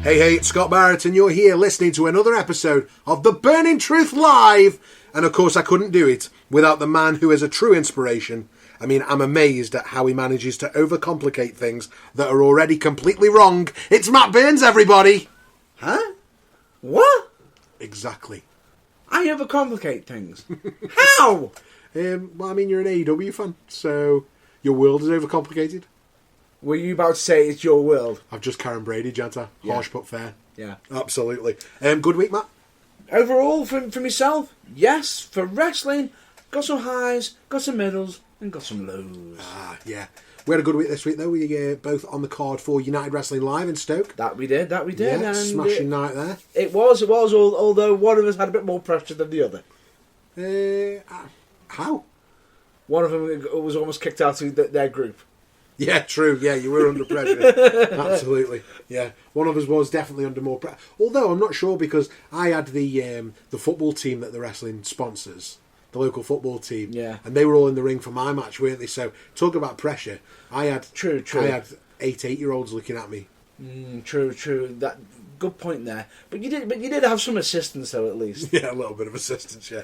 Hey, it's Scott Barrett and you're here listening to another episode of The Burning Truth Live. And of course I couldn't do it without the man who is a true inspiration. I mean, I'm amazed at how he manages to overcomplicate things that are already completely wrong. It's Matt Burns, everybody! Huh? What? Exactly. I overcomplicate things. How? Well, I mean, you're an AEW fan, so your world is overcomplicated. Were you about to say it's your world? I've just Karen Brady, Janta. Yeah. Harsh but fair. Yeah. Absolutely. Good week, Matt? Overall, for myself, yes. For wrestling, got some highs, got some middles, and got some lows. Yeah. We had a good week this week, though. We both on the card for United Wrestling Live in Stoke. That we did. Yeah, And smashing night there. It was, although one of us had a bit more pressure than the other. How? One of them was almost kicked out of their group. Yeah, true. Yeah, you were under pressure. Absolutely. Yeah, one of us was definitely under more pressure. Although I'm not sure because I had the football team that the wrestling sponsors, the local football team. Yeah. And they were all in the ring for my match, weren't they? So talk about pressure. I had True. I had 8-year-olds looking at me. True. That good point there. But you did have some assistance though, at least. Yeah, a little bit of assistance. Yeah,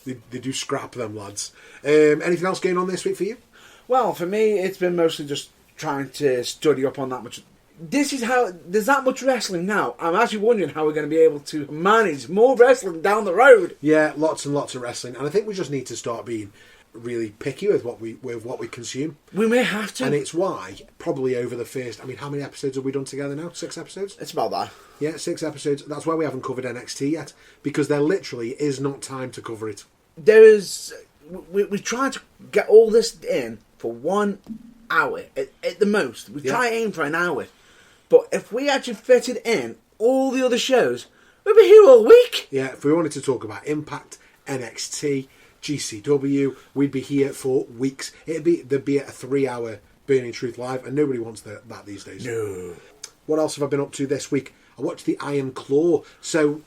they do scrap them lads. Anything else going on this week for you? Well, for me, it's been mostly just trying to study up on that much. There's that much wrestling now. I'm actually wondering how we're going to be able to manage more wrestling down the road. Yeah, lots and lots of wrestling, and I think we just need to start being really picky with what we consume. We may have to, and it's why probably over the first. I mean, how many episodes have we done together now? 6 episodes. It's about that. Yeah, 6 episodes. That's why we haven't covered NXT yet because there literally is not time to cover it. There is. We try to get all this in for 1 hour at the most. We try aim for an hour. But if we actually fitted in all the other shows, we'd be here all week. Yeah, if we wanted to talk about Impact, NXT, GCW, we'd be here for weeks. There'd be a 3-hour Burning Truth Live, and nobody wants that these days. No. What else have I been up to this week? I watched the Iron Claw. So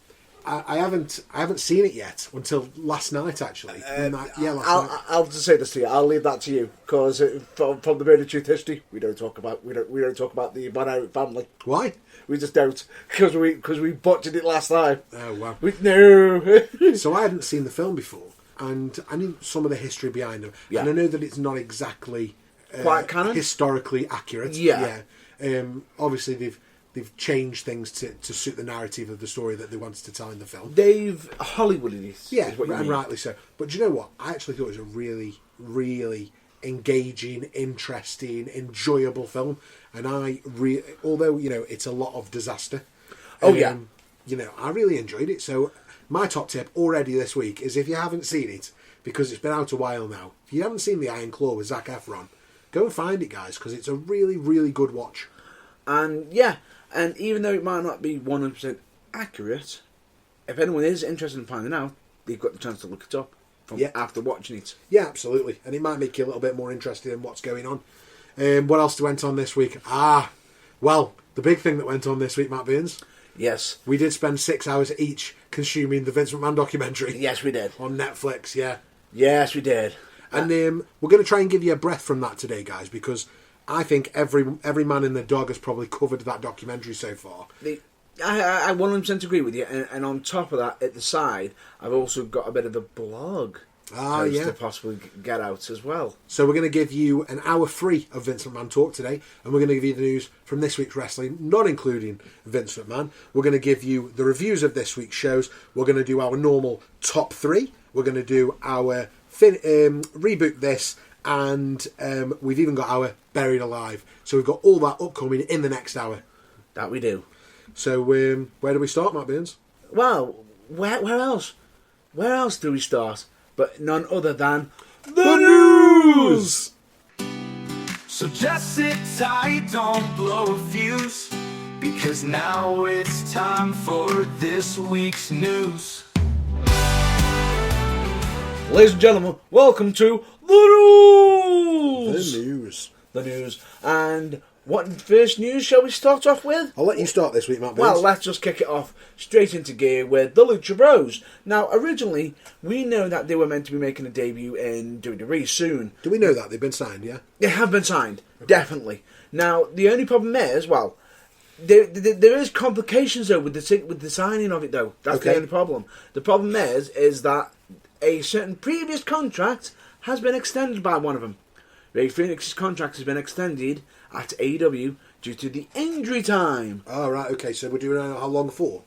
I haven't seen it yet until last night actually. Last night. I'll just say this to you. I'll leave that to you because from the Burning Truth history, we don't talk about the Van Out family. Why? We just don't because we botched it last time. Oh wow! No. So I hadn't seen the film before, and I knew some of the history behind them, and I know that it's not exactly quite canon, historically accurate. Yeah. Obviously they've changed things to suit the narrative of the story that they wanted to tell in the film. They've Hollywooded it. Yeah, is what you and mean. rightly so. But do you know what? I actually thought it was a really, really engaging, interesting, enjoyable film. And although, it's a lot of disaster. Oh, yeah. I really enjoyed it. So my top tip already this week is if you haven't seen it, because it's been out a while now, if you haven't seen The Iron Claw with Zac Efron, go and find it, guys, because it's a really, really good watch. And even though it might not be 100% accurate, if anyone is interested in finding out, they've got the chance to look it up after watching it. Yeah, absolutely. And it might make you a little bit more interested in what's going on. What else went on this week? Well, the big thing that went on this week, Matt Burns. Yes. We did spend 6 hours each consuming the Vince McMahon documentary. Yes, we did. On Netflix, yeah. Yes, we did. And we're going to try and give you a breath from that today, guys, because I think every man in the dog has probably covered that documentary so far. I 100% agree with you. And on top of that, at the side, I've also got a bit of a blog to possibly get out as well. So we're going to give you an hour free of Vince McMahon talk today, and we're going to give you the news from this week's wrestling, not including Vince McMahon. We're going to give you the reviews of this week's shows. We're going to do our normal top 3. We're going to do our reboot this, and we've even got our Buried Alive. So we've got all that upcoming in the next hour. That we do. So where do we start, Matt Burns? Well, where else? Where else do we start? But none other than the news! So just sit tight, don't blow a fuse, because now it's time for this week's news. Ladies and gentlemen, welcome to the news! The news. And what first news shall we start off with? I'll let you start this week, Matt Burns. Well, let's just kick it off straight into gear with the Lucha Bros. Now, originally, we know that they were meant to be making a debut in WWE soon. Do we know that? They've been signed, yeah? They have been signed, definitely. Now, the only problem is, well, There is complications though with the signing of it though. That's Okay. the only problem. The problem is that a certain previous contract has been extended by one of them. Ray Phoenix's contract has been extended at AEW due to the injury time. Oh, right, okay, so we do know how long for?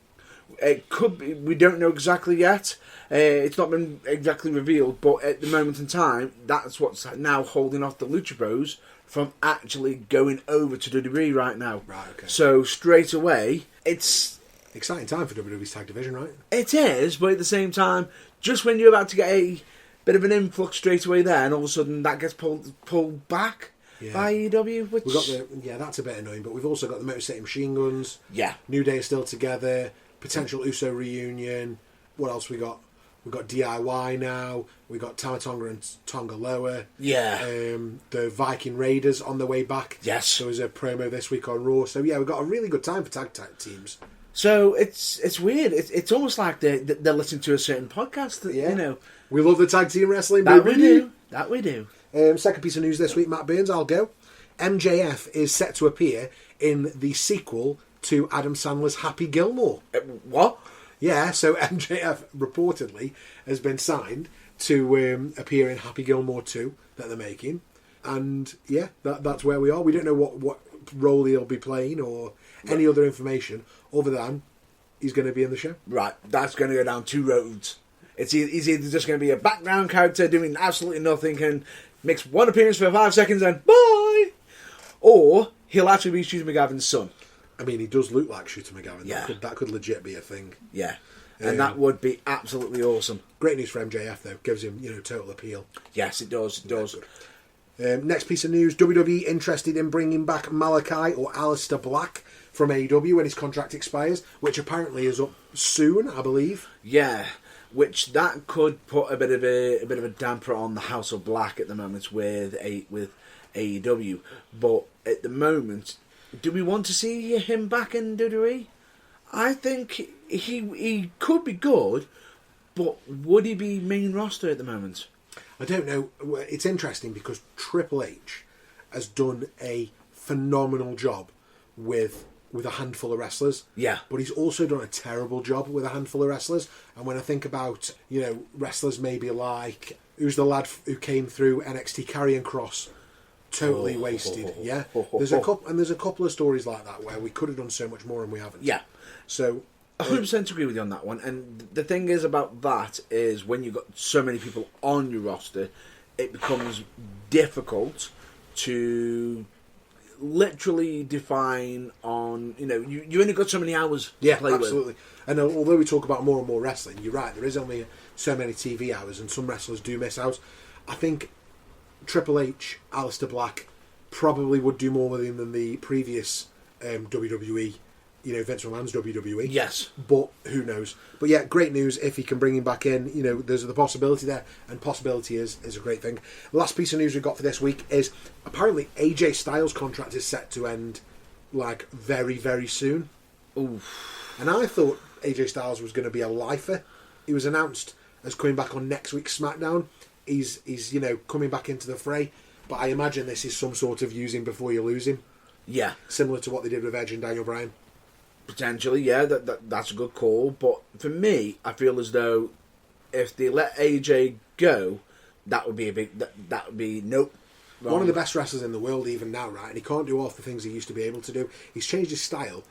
It could be, we don't know exactly yet. It's not been exactly revealed, but at the moment in time, that's what's now holding off the Lucha Bros from actually going over to WWE right now. Right, okay. So straight away, it's... Exciting time for WWE's tag division, right? It is, but at the same time, just when you're about to get a bit of an influx straight away there, and all of a sudden that gets pulled back by AEW, which... We've got that's a bit annoying, but we've also got the Motor City Machine Guns. Yeah. New Day is still together. Potential Uso reunion. What else we got? We've got DIY now. We've got Tamatonga and Tonga Loa. Yeah. The Viking Raiders on their way back. Yes. There was a promo this week on Raw. So, yeah, we've got a really good time for tag teams. So it's weird. It's almost like they're listening to a certain podcast. That, you know, We love the tag team wrestling. that baby. we do. That we do. Second piece of news this week, Matt Burns, I'll go. MJF is set to appear in the sequel to Adam Sandler's Happy Gilmore. What? Yeah, so MJF reportedly has been signed to appear in Happy Gilmore 2 that they're making. And yeah, that's where we are. We don't know what role he'll be playing or any other information other than he's going to be in the show. Right, that's going to go down two roads. He's either just going to be a background character doing absolutely nothing and makes one appearance for 5 seconds and bye! Or he'll actually be Shooter McGavin's son. I mean, he does look like Shooter McGavin. Yeah. That could legit be a thing. Yeah, and that would be absolutely awesome. Great news for MJF, though. Gives him, total appeal. Yes, it does. It does. Next piece of news, WWE interested in bringing back Malakai or Aleister Black from AEW when his contract expires, which apparently is up soon, I believe. Yeah, which that could put a bit of a damper on the House of Black at the moment with AEW. But at the moment, do we want to see him back in WWE? I think he could be good, but would he be main roster at the moment? I don't know. It's interesting because Triple H has done a phenomenal job with a handful of wrestlers. Yeah. But he's also done a terrible job with a handful of wrestlers. And when I think about, wrestlers maybe like, who's the lad who came through NXT Karrion Kross? Totally wasted, yeah. There's a couple of stories like that where we could have done so much more and we haven't. Yeah. So 100% agree with you on that one. And the thing is about that is when you've got so many people on your roster, it becomes difficult to literally define on, you only got so many hours to play absolutely. And although we talk about more and more wrestling, you're right, there is only so many TV hours and some wrestlers do miss out. I think Triple H, Aleister Black probably would do more with him than the previous WWE, Vince McMahon's WWE. Yes. But who knows? But yeah, great news if he can bring him back in. There's the possibility there, and possibility is a great thing. The last piece of news we've got for this week is apparently AJ Styles' contract is set to end very, very soon. Oof. And I thought AJ Styles was going to be a lifer. He was announced as coming back on next week's SmackDown. He's coming back into the fray, but I imagine this is some sort of use him before you lose him. Yeah. Similar to what they did with Edge and Daniel Bryan. Potentially, yeah, that's a good call. But for me, I feel as though if they let AJ go, that would be a big... That would be... Nope. Wrong. One of the best wrestlers in the world even now, right? And he can't do half the things he used to be able to do. He's changed his style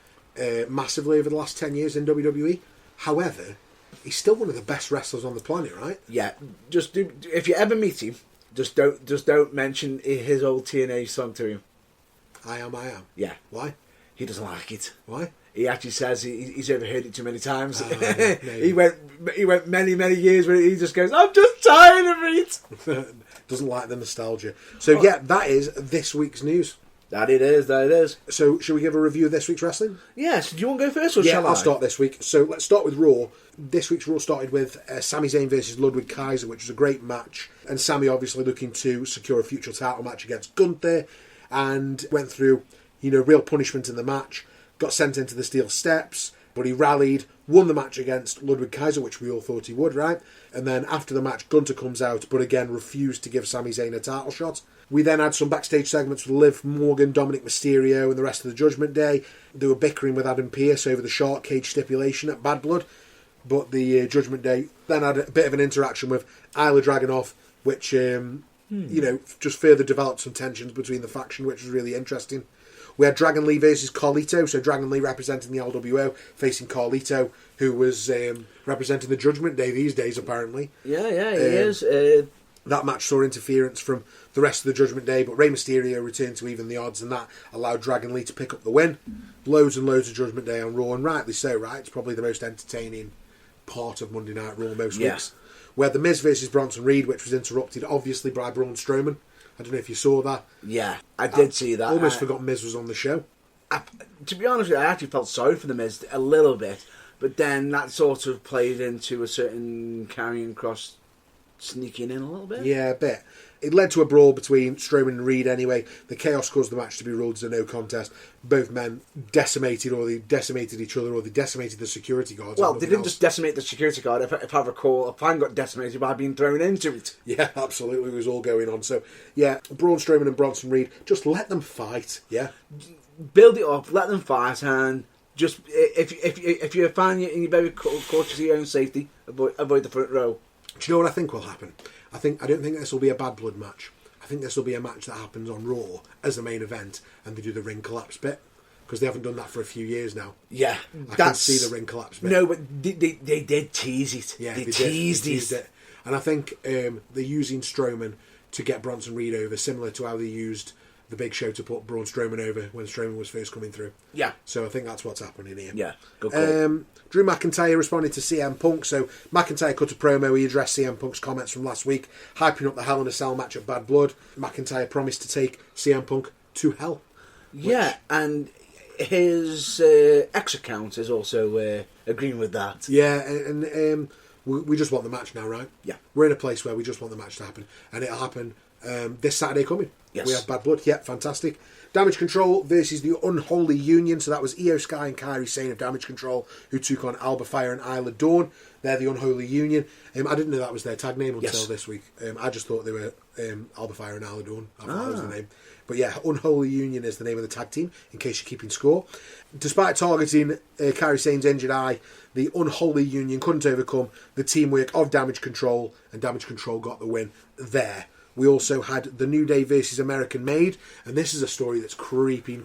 massively over the last 10 years in WWE. However, he's still one of the best wrestlers on the planet, right? Yeah. Just do, if you ever meet him, just don't mention his old TNA song to him. I am. Yeah. Why? He doesn't like it. Why? He actually says he's overheard it too many times. Maybe. He went many years where he just goes, I'm just tired of it. Doesn't like the nostalgia. So yeah, that is this week's news. That it is. So should we give a review of this week's wrestling? Yes. Do you want to go first or shall I? I'll start this week. So let's start with Raw. This week's Raw started with Sami Zayn versus Ludwig Kaiser, which was a great match. And Sami obviously looking to secure a future title match against Gunther, and went through, real punishment in the match. Got sent into the steel steps, but he rallied, won the match against Ludwig Kaiser, which we all thought he would, right? And then after the match, Gunter comes out, but again refused to give Sami Zayn a title shot. We then had some backstage segments with Liv Morgan, Dominic Mysterio, and the rest of the Judgment Day. They were bickering with Adam Pearce over the shark cage stipulation at Bad Blood, but the Judgment Day then had a bit of an interaction with Isla Dragunov, which just further developed some tensions between the faction, which was really interesting. We had Dragon Lee versus Carlito, so Dragon Lee representing the LWO, facing Carlito, who was representing the Judgment Day these days, apparently. Yeah, he is. That match saw interference from the rest of the Judgment Day, but Rey Mysterio returned to even the odds, and that allowed Dragon Lee to pick up the win. Loads and loads of Judgment Day on Raw, and rightly so, right? It's probably the most entertaining part of Monday Night Raw most weeks. We had The Miz versus Bronson Reed, which was interrupted, obviously, by Braun Strowman. I don't know if you saw that. Yeah, I did see that. Almost forgot Miz was on the show. To be honest with you, I actually felt sorry for The Miz a little bit, but then that sort of played into a certain carrying cross sneaking in a little bit. Yeah, a bit. It led to a brawl between Strowman and Reed anyway. The chaos caused the match to be ruled as a no contest. Both men decimated each other, or they decimated the security guards. Well, they didn't just decimate the security guard. If I recall, a plan got decimated by being thrown into it. Yeah, absolutely. It was all going on. So, yeah, Braun Strowman and Bronson Reed, just let them fight, yeah? Build it up, let them fight, and just, if you're a fan and you're very cautious of your own safety, avoid the front row. Do you know what I think will happen? I don't think this will be a Bad Blood match. I think this will be a match that happens on Raw as the main event, and they do the ring collapse bit, because they haven't done that for a few years now. Yeah, I can see the ring collapse bit. No, but they did tease it. Yeah, they teased it. And I think they're using Strowman to get Bronson Reed over, similar to how they used the Big Show to put Braun Strowman over when Strowman was first coming through. Yeah. So I think that's what's happening here. Yeah, good call. Drew McIntyre responded to CM Punk. So McIntyre cut a promo. He addressed CM Punk's comments from last week, hyping up the Hell in a Cell match at Bad Blood. McIntyre promised to take CM Punk to hell. Yeah, and his X account is also agreeing with that. Yeah, and we just want the match now, right? Yeah. We're in a place where we just want the match to happen. And it'll happen this Saturday coming. Yes. We have Bad Blood. Yeah, fantastic. Damage Control versus the Unholy Union. So that was Io Sky and Kairi Sane of Damage Control, who took on Alba Fire and Isla Dawn. They're the Unholy Union. I didn't know that was their tag name until this week. I just thought they were Alba Fire and Isla Dawn. I thought that was the name. But yeah, Unholy Union is the name of the tag team, in case you're keeping score. Despite targeting Kairi Sane's injured eye, the Unholy Union couldn't overcome the teamwork of Damage Control, and Damage Control got the win there. We also had the New Day versus American Made, and this is a story that's creeping.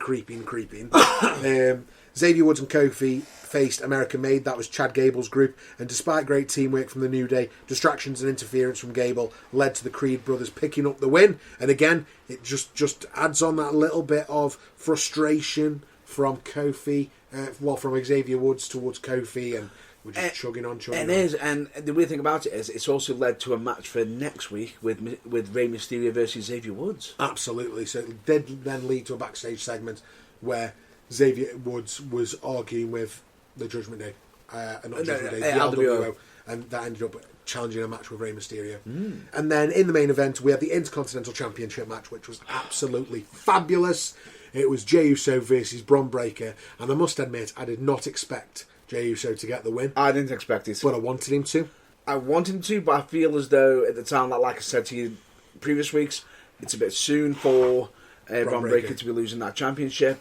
Xavier Woods and Kofi faced American Made. That was Chad Gable's group, and despite great teamwork from the New Day, distractions and interference from Gable led to the Creed brothers picking up the win. And again, it just adds on that little bit of frustration from Kofi, from Xavier Woods towards Kofi, and we're just chugging on. It is, and the weird thing about it is it's also led to a match for next week with Rey Mysterio versus Xavier Woods. Absolutely. So it did then lead to a backstage segment where Xavier Woods was arguing with the Judgment Day, the LWO, and that ended up challenging a match with Rey Mysterio. And then in the main event, we had the Intercontinental Championship match, which was absolutely fabulous. It was Jey Uso versus Bron Breakker, and I must admit, I did not expect Jey Uso to get the win. I didn't expect it. But I wanted him to. But I feel as though at the time, like I said to you previous weeks, it's a bit soon for Bron Breakker to be losing that championship.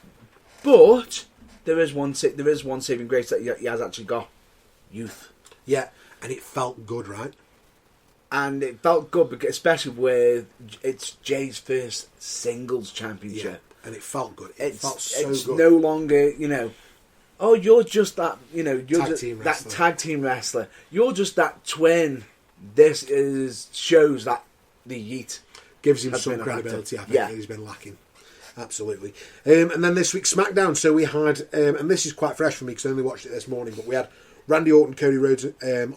But there is one saving grace that he has actually got: youth. Yeah, and it felt good, right? And it felt good, because especially with it's Jay's first singles championship. Yeah, and it felt good. It felt so it's good. No longer, oh, you're just that, you're that tag team wrestler. You're just that twin. This shows that the Yeet gives him some credibility. I think that he's been lacking. Absolutely. And then this week SmackDown. So we had, and this is quite fresh for me because I only watched it this morning, but we had Randy Orton, Cody Rhodes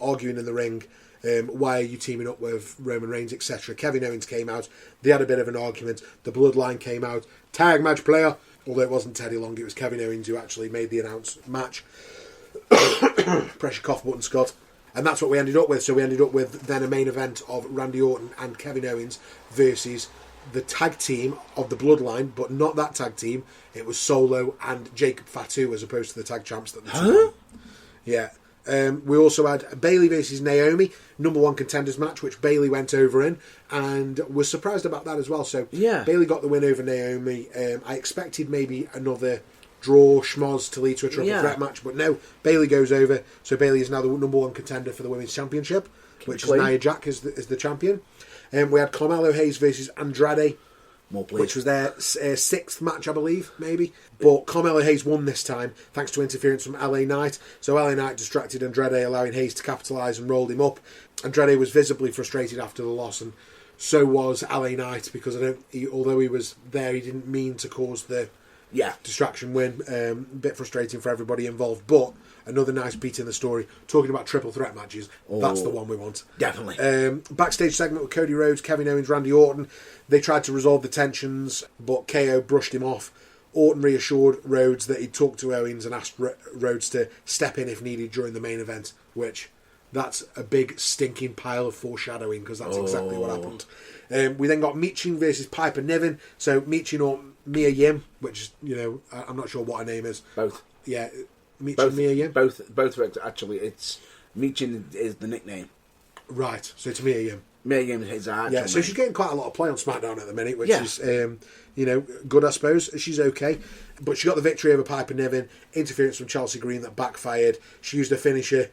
arguing in the ring. Why are you teaming up with Roman Reigns, etc. Kevin Owens came out. They had a bit of an argument. The Bloodline came out. Tag match player. Although it wasn't Teddy Long, it was Kevin Owens who actually made the announced match. Pressure cough button, Scott. And that's what we ended up with. So we ended up with then a main event of Randy Orton and Kevin Owens versus the tag team of the Bloodline, but not that tag team. It was Solo and Jacob Fatu as opposed to the tag champs that they took on. Yeah. We also had Bayley versus Naomi, number one contenders match, which Bayley went over in, and was surprised about that as well. So Yeah. Bayley got the win over Naomi. I expected maybe another draw schmoz to lead to a triple threat match, but no, Bayley goes over. So Bayley is now the number one contender for the women's championship, which is Nia Jax is the champion. We had Carmelo Hayes versus Andrade, which was their sixth match, I believe, maybe. But Carmelo Hayes won this time, thanks to interference from LA Knight. So LA Knight distracted Andrade, allowing Hayes to capitalise and rolled him up. Andrade was visibly frustrated after the loss, and so was LA Knight, because although he was there, he didn't mean to cause the distraction win. A bit frustrating for everybody involved, but another nice beat in the story. Talking about triple threat matches, that's the one we want. Definitely. Backstage segment with Cody Rhodes, Kevin Owens, Randy Orton. They tried to resolve the tensions, but KO brushed him off. Orton reassured Rhodes that he'd talked to Owens and asked Rhodes to step in if needed during the main event, which that's a big stinking pile of foreshadowing, because that's exactly what happened. We then got Michin versus Piper Niven. So Michin or Mia Yim, which, I'm not sure what her name is. Both. Yeah, Michin, Mia Yim. Both actually. It's Michin is the nickname. Right, so it's Mia Yim. Mia Yim is her actual name. So she's getting quite a lot of play on SmackDown at the minute, which is, good, I suppose. She's okay. But she got the victory over Piper Niven. Interference from Chelsea Green that backfired. She used a finisher.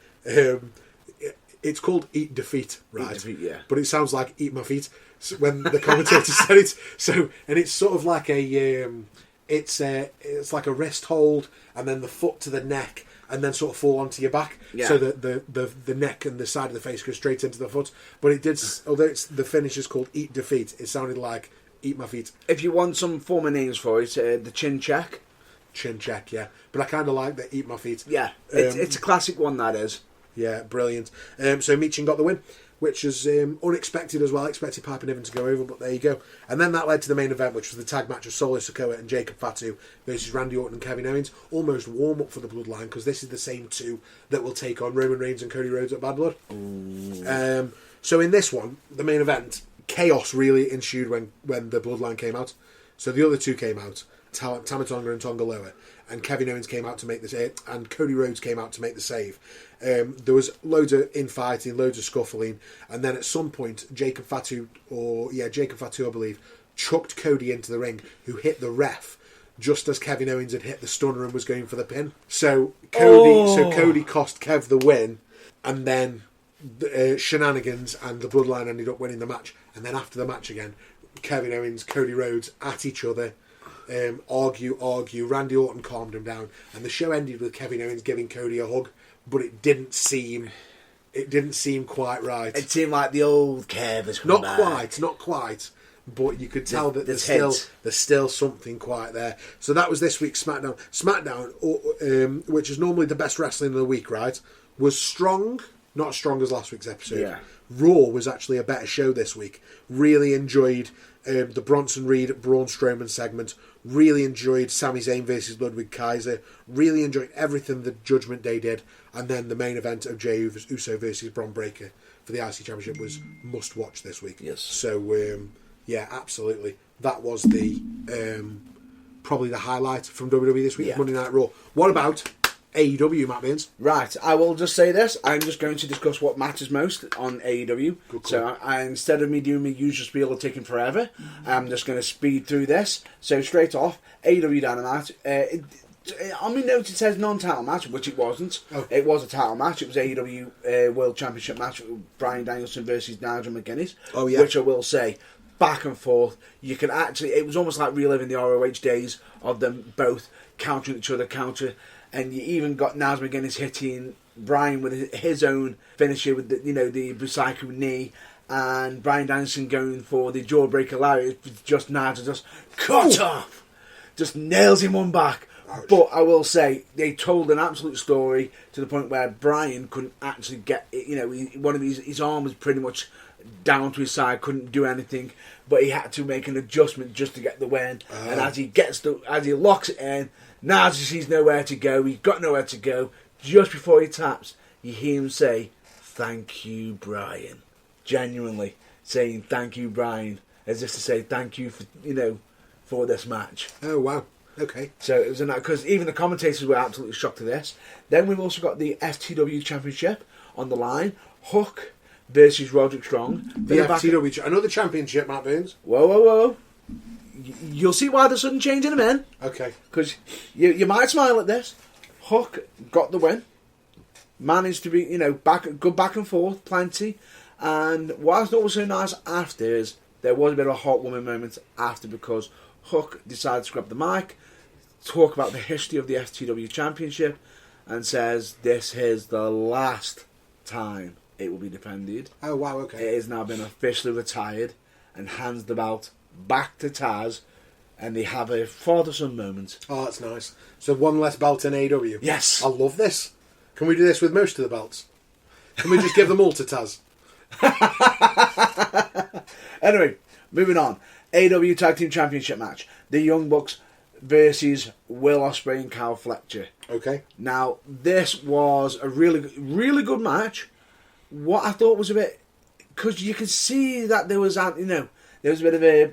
It's called Eat Defeat, right? Eat Defeat, yeah. But it sounds like Eat My Feet when the commentator said it. So, and it's sort of like it's like a wrist hold, and then the foot to the neck, and then sort of fall onto your back. Yeah. So the neck and the side of the face go straight into the foot. But it did, although the finish is called Eat Defeat, it sounded like Eat My Feet. If you want some former names for it, the Chin Check. Chin Check, yeah. But I kind of like the Eat My Feet. Yeah, it's a classic one, that is. Yeah, brilliant. So Michin got the win, which is unexpected as well. I expected Piper Niven to go over, but there you go. And then that led to the main event, which was the tag match of Solo Sikoa and Jacob Fatu versus Randy Orton and Kevin Owens. Almost warm up for the Bloodline, because this is the same two that will take on Roman Reigns and Cody Rhodes at Bad Blood. So in this one, the main event, chaos really ensued when the Bloodline came out. So the other two came out, Tama Tonga and Tonga Loa, and Kevin Owens came out to make the save, and Cody Rhodes came out to make the save. There was loads of infighting, loads of scuffling, and then at some point, Jacob Fatu, I believe, chucked Cody into the ring, who hit the ref just as Kevin Owens had hit the stunner and was going for the pin. So Cody cost Kev the win, and then shenanigans, and the Bloodline ended up winning the match. And then after the match again, Kevin Owens, Cody Rhodes at each other. Argue. Randy Orton calmed him down, and the show ended with Kevin Owens giving Cody a hug, but it didn't seem quite right. It seemed like the old Kev has come back. Not quite, but you could tell that there's still something quite there. So that was this week's SmackDown. SmackDown, which is normally the best wrestling of the week, right, was strong. Not as strong as last week's episode. Yeah. Raw was actually a better show this week. Really enjoyed the Bronson Reed Braun Strowman segment. Really enjoyed Sami Zayn versus Ludwig Kaiser. Really enjoyed everything the Judgment Day did. And then the main event of Jey Uso versus Bron Breakker for the IC Championship was must watch this week. Yes. So absolutely, that was the probably the highlight from WWE this week. Monday Night Raw. What about AEW, Matt Baines? Right, I will just say this. I'm just going to discuss what matters most on AEW. Good call. So instead of me doing my usual spiel of taking forever, I'm just going to speed through this. So straight off, AEW Dynamite. On my notes it says non-title match, which it wasn't. Oh. It was a title match. It was AEW World Championship match with Bryan Danielson versus Nigel McGuinness. Oh, yeah. Which I will say, back and forth. You can actually... It was almost like reliving the ROH days of them both countering each other, and you even got Naz McGuinness hitting Bryan with his own finisher with the Busaiku knee, and Bryan Danielson going for the jawbreaker lariat with just Naz just cut off, just nails him one back. Ouch. But I will say they told an absolute story to the point where Bryan couldn't actually get one of his arm was pretty much down to his side, couldn't do anything, but he had to make an adjustment just to get the win. And as he locks it in, Naz sees nowhere to go. He's got nowhere to go. Just before he taps, you hear him say, "Thank you, Bryan." Genuinely saying "Thank you, Bryan," as if to say thank you for this match. Oh wow! Okay. So it was because even the commentators were absolutely shocked to this. Then we've also got the FTW Championship on the line. Hook versus Roderick Strong. The FTW, another championship, Matt Burns. Whoa. You'll see why there's sudden change in a minute. Okay. Because you might smile at this. Hook got the win. Managed to be, go back and forth, plenty. And what I thought was so nice after is there was a bit of a hot woman moment after, because Hook decided to grab the mic, talk about the history of the FTW Championship, and says this is the last time it will be defended. Oh, wow, okay. It has now been officially retired, and hands the belt back to Taz, and they have a father-son moment. Oh, that's nice. So one less belt in AEW. Yes. I love this. Can we do this with most of the belts? Can we just give them all to Taz? Anyway, moving on. AEW Tag Team Championship match. The Young Bucks versus Will Ospreay and Kyle Fletcher. Okay. Now, this was a really, really good match. What I thought was a bit... Because you could see that there was, there was a bit of a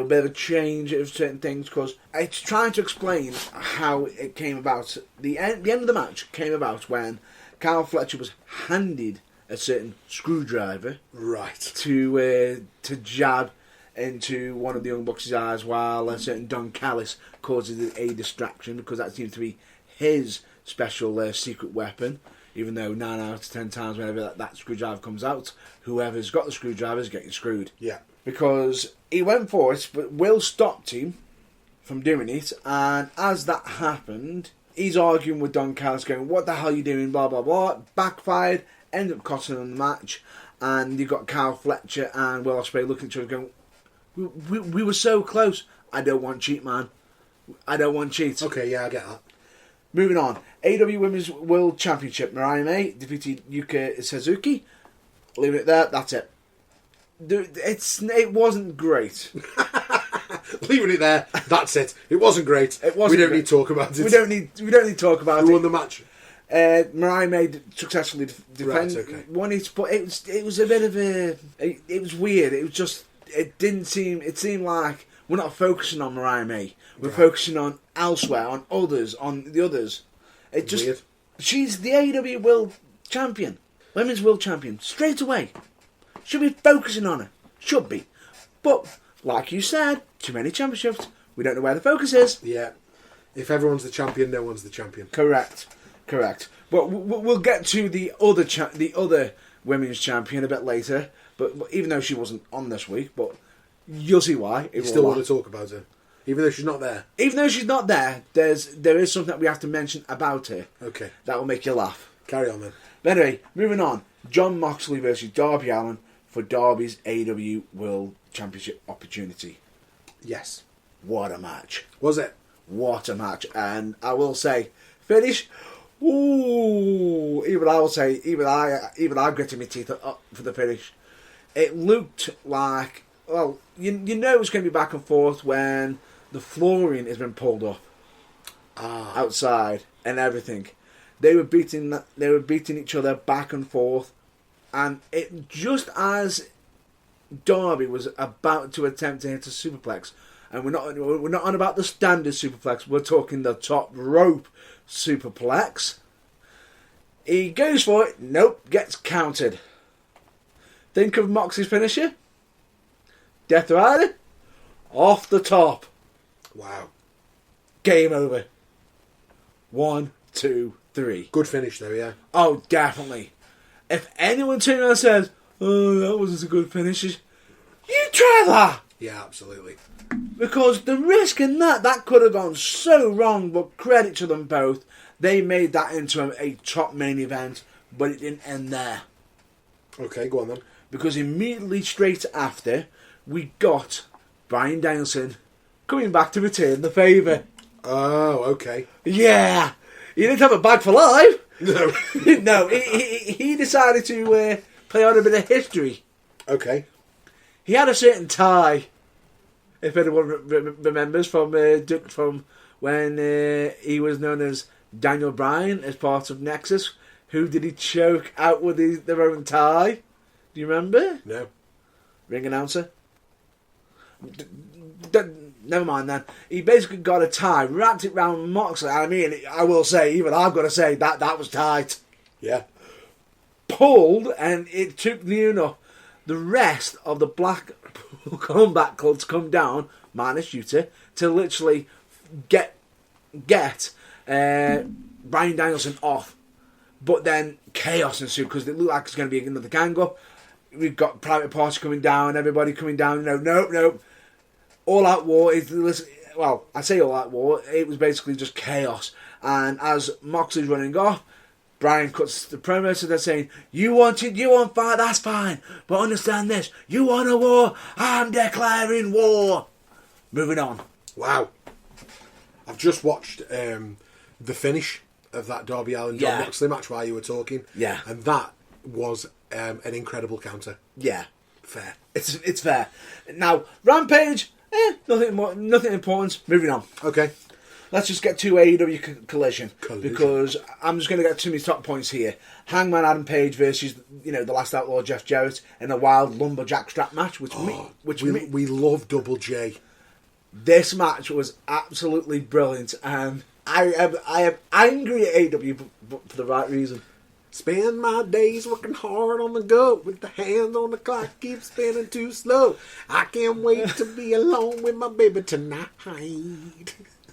bit of a change of certain things, because it's trying to explain how it came about. The end of the match came about when Kyle Fletcher was handed a certain screwdriver, right, to jab into one of the Young Bucks' eyes, while a certain Don Callis causes a distraction, because that seems to be his special secret weapon. Even though 9 out of 10 times whenever that screwdriver comes out, whoever's got the screwdriver is getting screwed. Yeah. Because he went for it, but Will stopped him from doing it, and as that happened, he's arguing with Don Callis, going, "What the hell are you doing, blah, blah, blah." Backfired, ended up costing him the match, and you got Kyle Fletcher and Will Ospreay looking at each other going, we were so close. I don't want cheat, man. I don't want cheat. Okay, yeah, I get that. Moving on. AEW Women's World Championship. Mariah May defeated Yuka Suzuki. Leave it there. That's it. It wasn't great. Leaving it there. That's it. It wasn't great. We don't need to talk about it. We don't need to talk about it. Who won the match? Mariah May successfully defended. Won it, but it was a bit of a. It was weird. It was just. It didn't seem. It seemed like we're not focusing on Mariah May. We're focusing on elsewhere, on others, on the others. It just. Weird. She's the AEW World Champion, Women's World Champion, straight away. Should be focusing on her. Should be. But like you said, too many championships. We don't know where the focus is. Yeah. If everyone's the champion, no one's the champion. Correct. But we'll get to the other women's champion a bit later. But even though she wasn't on this week, but you'll see why. You still want to talk about her, even though she's not there. Even though she's not there, there is something that we have to mention about her. Okay. That will make you laugh. Carry on then. But anyway, moving on. John Moxley versus Darby Allin for Darby's AEW World Championship opportunity. Yes. What a match. Was it? What a match. And I will say, finish. Ooh, even I gritted my teeth up for the finish. It looked like, well, you know it's going to be back and forth when the flooring has been pulled up outside and everything. They were beating each other back and forth, and it just as Darby was about to attempt to hit a superplex, and we're not on about the standard superplex. We're talking the top rope superplex. He goes for it. Nope, gets counted. Think of Moxie's finisher. Death Rider. Off the top. Wow. Game over. 1, 2, 3. Good finish though, yeah. Oh, definitely. If anyone turns around and says, "Oh, that wasn't a good finish," you try that. Yeah, absolutely. Because the risk in that could have gone so wrong, but credit to them both. They made that into a top main event, but it didn't end there. Okay, go on then. Because immediately straight after, we got Bryan Danielson coming back to return the favour. Oh, okay. Yeah. He didn't have a bag for life. No. No, he decided to play on a bit of history. Okay. He had a certain tie, if anyone remembers, from when he was known as Daniel Bryan as part of Nexus. Who did he choke out with their own tie? Do you remember? No. Ring announcer? never mind then. He basically got a tie, wrapped it round Moxley. I mean, I will say, even I've got to say, that was tight. Yeah. Pulled, and it took the rest of the Blackpool Combat Club to come down, minus Utah, to literally get Bryan Danielson off. But then chaos ensued because it looked like it's going to be another gang up. We've got Private Party coming down, everybody coming down. Nope. All Out War is, well, I say All Out War, it was basically just chaos. And as Moxley's running off, Bryan cuts the promo, so they're saying, you want fight, that's fine. But understand this, you want a war, I'm declaring war. Moving on. Wow. I've just watched the finish of that Darby Allin John Moxley match while you were talking. Yeah. And that was an incredible counter. Yeah. Fair. It's fair. Now, Rampage, nothing important. Moving on. Okay. Let's just get to AEW Collision. Because I'm just going to get to my top points here. Hangman Adam Page versus, the Last Outlaw Jeff Jarrett in a wild lumberjack strap match. We love Double J. This match was absolutely brilliant, and I am angry at AEW, but for the right reason. Spend my days working hard on the go with the hands on the clock, keep spinning too slow. I can't wait to be alone with my baby tonight.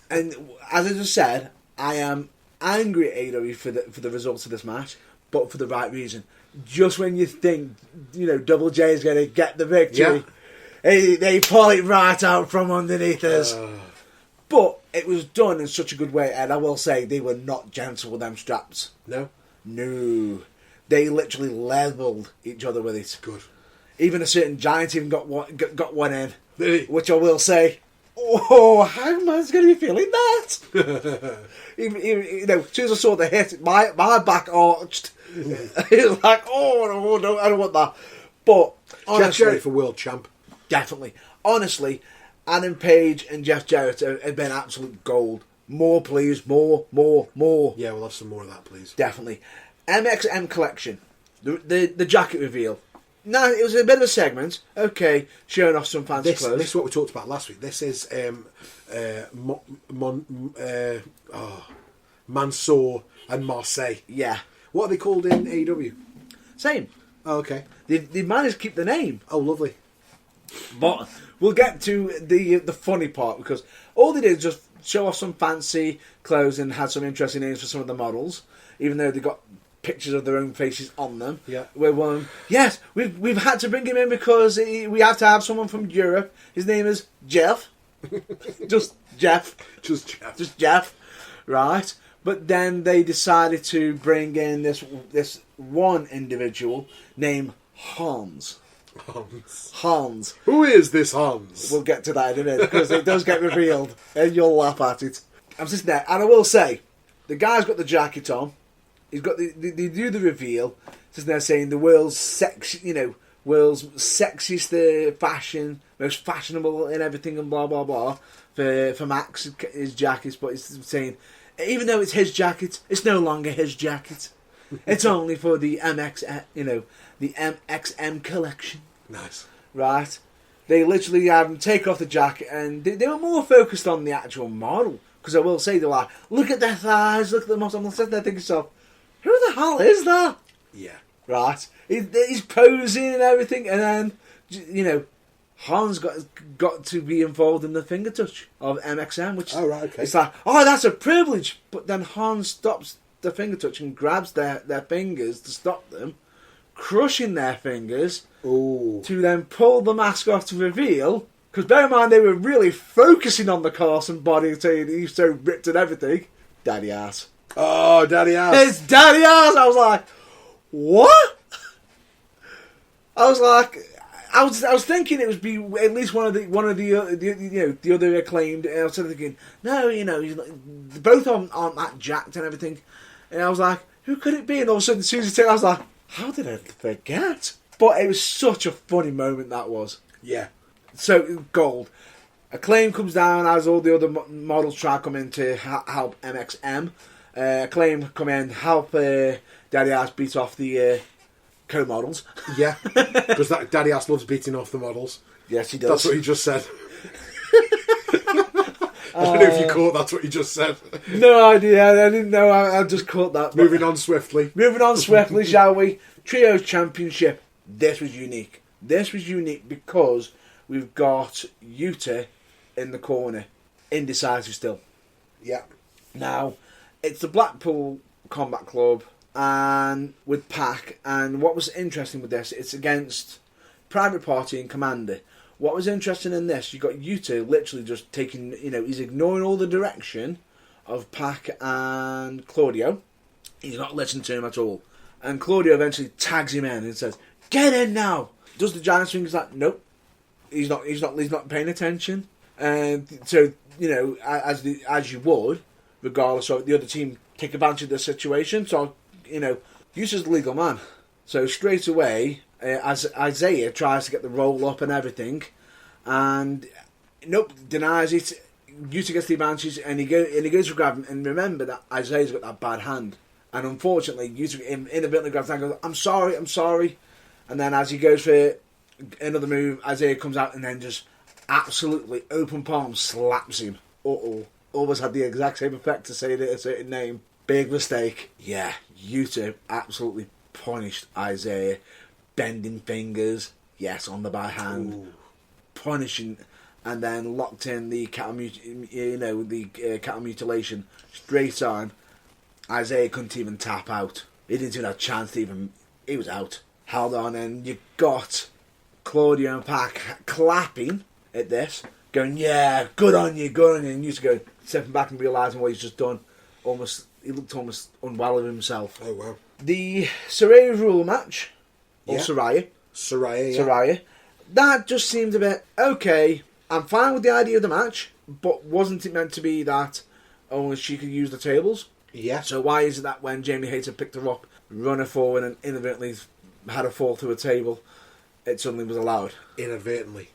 And as I just said, I am angry at AEW for the results of this match, but for the right reason. Just when you think, Double J is going to get the victory, they pull it right out from underneath us. But it was done in such a good way, and I will say they were not gentle with them straps. No. They literally levelled each other with it. Good. Even a certain giant even got one in, Really? which I will say, Hangman's going to be feeling that. even, as soon as I saw the hit, my back arched. It was like, no, I don't want that. But Jeff Jarrett for world champ. Definitely. Honestly, Adam Page and Jeff Jarrett have been absolute gold. More, please. More. Yeah, we'll have some more of that, please. Definitely. MXM Collection. The jacket reveal. No, it was a bit of a segment. Okay, showing off some fancy clothes. This is what we talked about last week. This is Mansoor and Marseille. Yeah. What are they called in AEW? Same. Oh, okay. They managed to keep the name. Oh, lovely. But we'll get to the funny part, because all they did was just show off some fancy clothes and had some interesting names for some of the models, even though they got pictures of their own faces on them. Yeah. Where one, yes, we've had to bring him in because we have to have someone from Europe. His name is Jeff. Just Jeff. Just Jeff. Right. But then they decided to bring in this one individual named Hans. Hans. Who is this Hans? We'll get to that in a minute, because it does get revealed and you'll laugh at it. I'm sitting there, and I will say, the guy's got the jacket on. He's got they do the reveal. Sitting there saying the world's sexiest fashion, most fashionable in everything, and blah blah blah. For Max, his jacket, but he's saying, even though it's his jacket, it's no longer his jacket. It's only for the the MXM collection. Nice. Right? They literally take off the jacket, and they were more focused on the actual model. Because I will say, they were like, look at their thighs, look at the muscle. I'm sitting there thinking to myself, who the hell is that? Yeah. Right? He's posing and everything, and then, Hans got to be involved in the finger touch of MXM, which right, okay. It's like, that's a privilege. But then Hans stops the finger touch and grabs their fingers to stop them, crushing their fingers. Ooh. To then pull the mask off to reveal. Because bear in mind, they were really focusing on the Carson body, saying he's so ripped and everything. Daddy ass. Oh, daddy ass. It's daddy ass. I was like, what? I was thinking it would be at least one of the other acclaimed. And I was sort of thinking, no, both of them aren't that jacked and everything. And I was like, who could it be? And all of a sudden, as soon as he took it, I was like, how did I forget? But it was such a funny moment that was. Yeah. So, gold. Acclaim comes down as all the other models try to come in to help MXM. Acclaim come in, help Daddy Ass beat off the co-models. Yeah. Because Daddy Ass loves beating off the models. Yes, he does. That's what he just said. I don't know if you caught that's what you just said. No idea. I didn't know. I just caught that. Moving on swiftly, shall we? Trios Championship. This was unique. This was unique because we've got Yuta in the corner, indecisive still. Yeah. Now, it's the Blackpool Combat Club and with Pac. And what was interesting with this, it's against Private Party and Commander. What was interesting in this, you got Yuta literally just taking, he's ignoring all the direction of Pac and Claudio. He's not listening to him at all. And Claudio eventually tags him in and says, "Get in now!" Does the giant swing? He's like, nope. He's not paying attention. And so, as you would, regardless of the other team take advantage of the situation. So, Yuta's the legal man. So straight away, as Isaiah tries to get the roll up and everything, and nope, denies it. Yuta gets the advantage, and he goes to grab him. And remember that Isaiah's got that bad hand, and unfortunately, Yuta inadvertently grabs that and goes, I'm sorry. And then as he goes for another move, Isaiah comes out and then just absolutely open palm slaps him. Almost had the exact same effect to say a certain name. Big mistake. Yeah, Yuta absolutely punished Isaiah. Bending fingers, yes, on the by hand. Ooh. Punishing, and then locked in the cattle mutilation straight on. Isaiah couldn't even tap out. He didn't even have a chance to even. He was out. Held on, and you got Claudio and Pac clapping at this, going, "Yeah, good on you," and you to go stepping back and realising what he's just done. He looked almost unwell of himself. Oh wow! The Saraya rule match, or Saraya. Saraya. That just seemed a bit okay. I'm fine with the idea of the match, but wasn't it meant to be that only she could use the tables? Yeah. So why is it that when Jamie Hayter picked her up, run her forward, and inadvertently had her fall through a table, it suddenly was allowed? Inadvertently.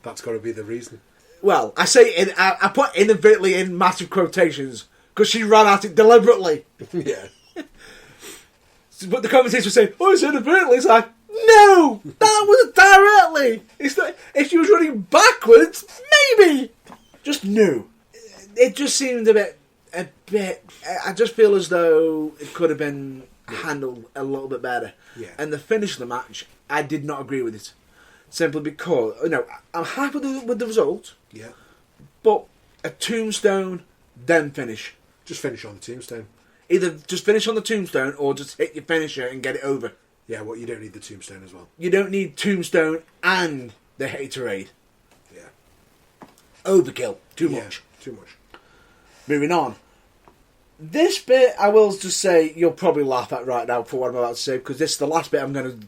That's got to be the reason. Well, I say I put inadvertently in massive quotations because she ran at it deliberately. Yeah. But the commentators were saying, "Oh, it's inadvertently." It's like, no, that was directly. It's not, if she was running backwards, maybe. Just no. It just seemed a bit. I just feel as though it could have been handled a little bit better. Yeah. And the finish of the match, I did not agree with it. Simply because, I'm happy with the result. Yeah. But a tombstone, then finish. Just finish on the tombstone. Either just finish on the tombstone or just hit your finisher and get it over. Yeah, well, you don't need the tombstone as well. You don't need tombstone and the haterade. Yeah. Overkill. Too much. Too much. Moving on. This bit, I will just say, you'll probably laugh at right now for what I'm about to say, because this is the last bit I'm going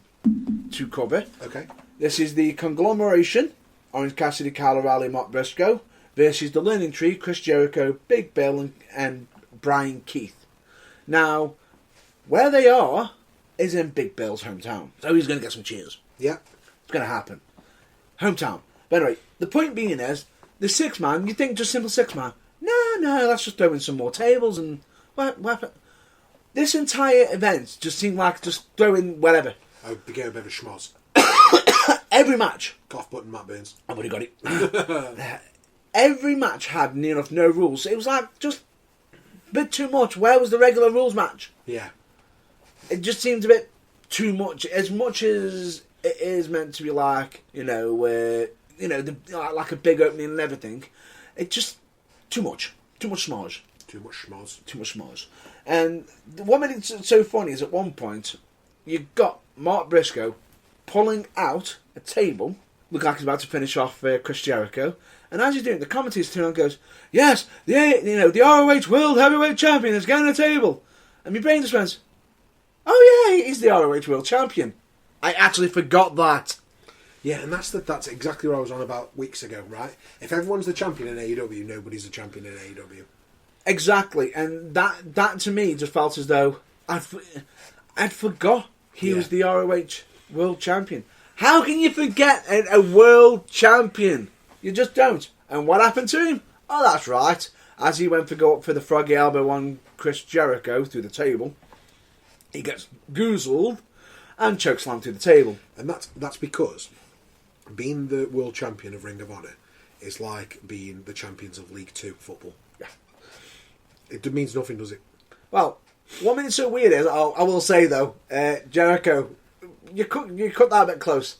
to cover. Okay. This is the conglomeration, Orange Cassidy, Kyle O'Reilly, Mark Briscoe, versus the Learning Tree, Chris Jericho, Big Bill, and Brian Keith. Now, where they are is in Big Bill's hometown. So he's going to get some cheers. Yeah. It's going to happen. Hometown. But anyway, the point being is, the 6-man, you think just simple 6-man. No, let's just throw in some more tables and... What? This entire event just seemed like just throw in whatever. Oh, became a bit of a schmoz. Every match. Cough button, Matt Burns. I've already got it. Every match had near enough no rules. It was like just a bit too much. Where was the regular rules match? Yeah. It just seemed a bit too much. As much as it is meant to be like, like a big opening and everything, it just too much. Too much schmoz. Too much schmoz. And what made it so funny is at one point, you got Mark Briscoe pulling out a table, looked like he's about to finish off Chris Jericho, and as he's doing it, the commentator turns around and goes, "Yes, the ROH World Heavyweight Champion is getting a table." And my brain just went, "Oh yeah, he's the ROH World Champion. I actually forgot that." Yeah, and that's exactly what I was on about weeks ago, right? If everyone's the champion in AEW, nobody's the champion in AEW. Exactly, and that to me just felt as though I'd forgot he was the ROH World Champion. How can you forget a World Champion? You just don't. And what happened to him? Oh, that's right. As he went to go up for the froggy elbow on Chris Jericho through the table, he gets goozled and chokeslammed through the table. And that's because being the world champion of Ring of Honor is like being the champions of League Two football. Yeah. It means nothing, does it? Well, what makes it so weird is, I will say though, Jericho, you cut that a bit close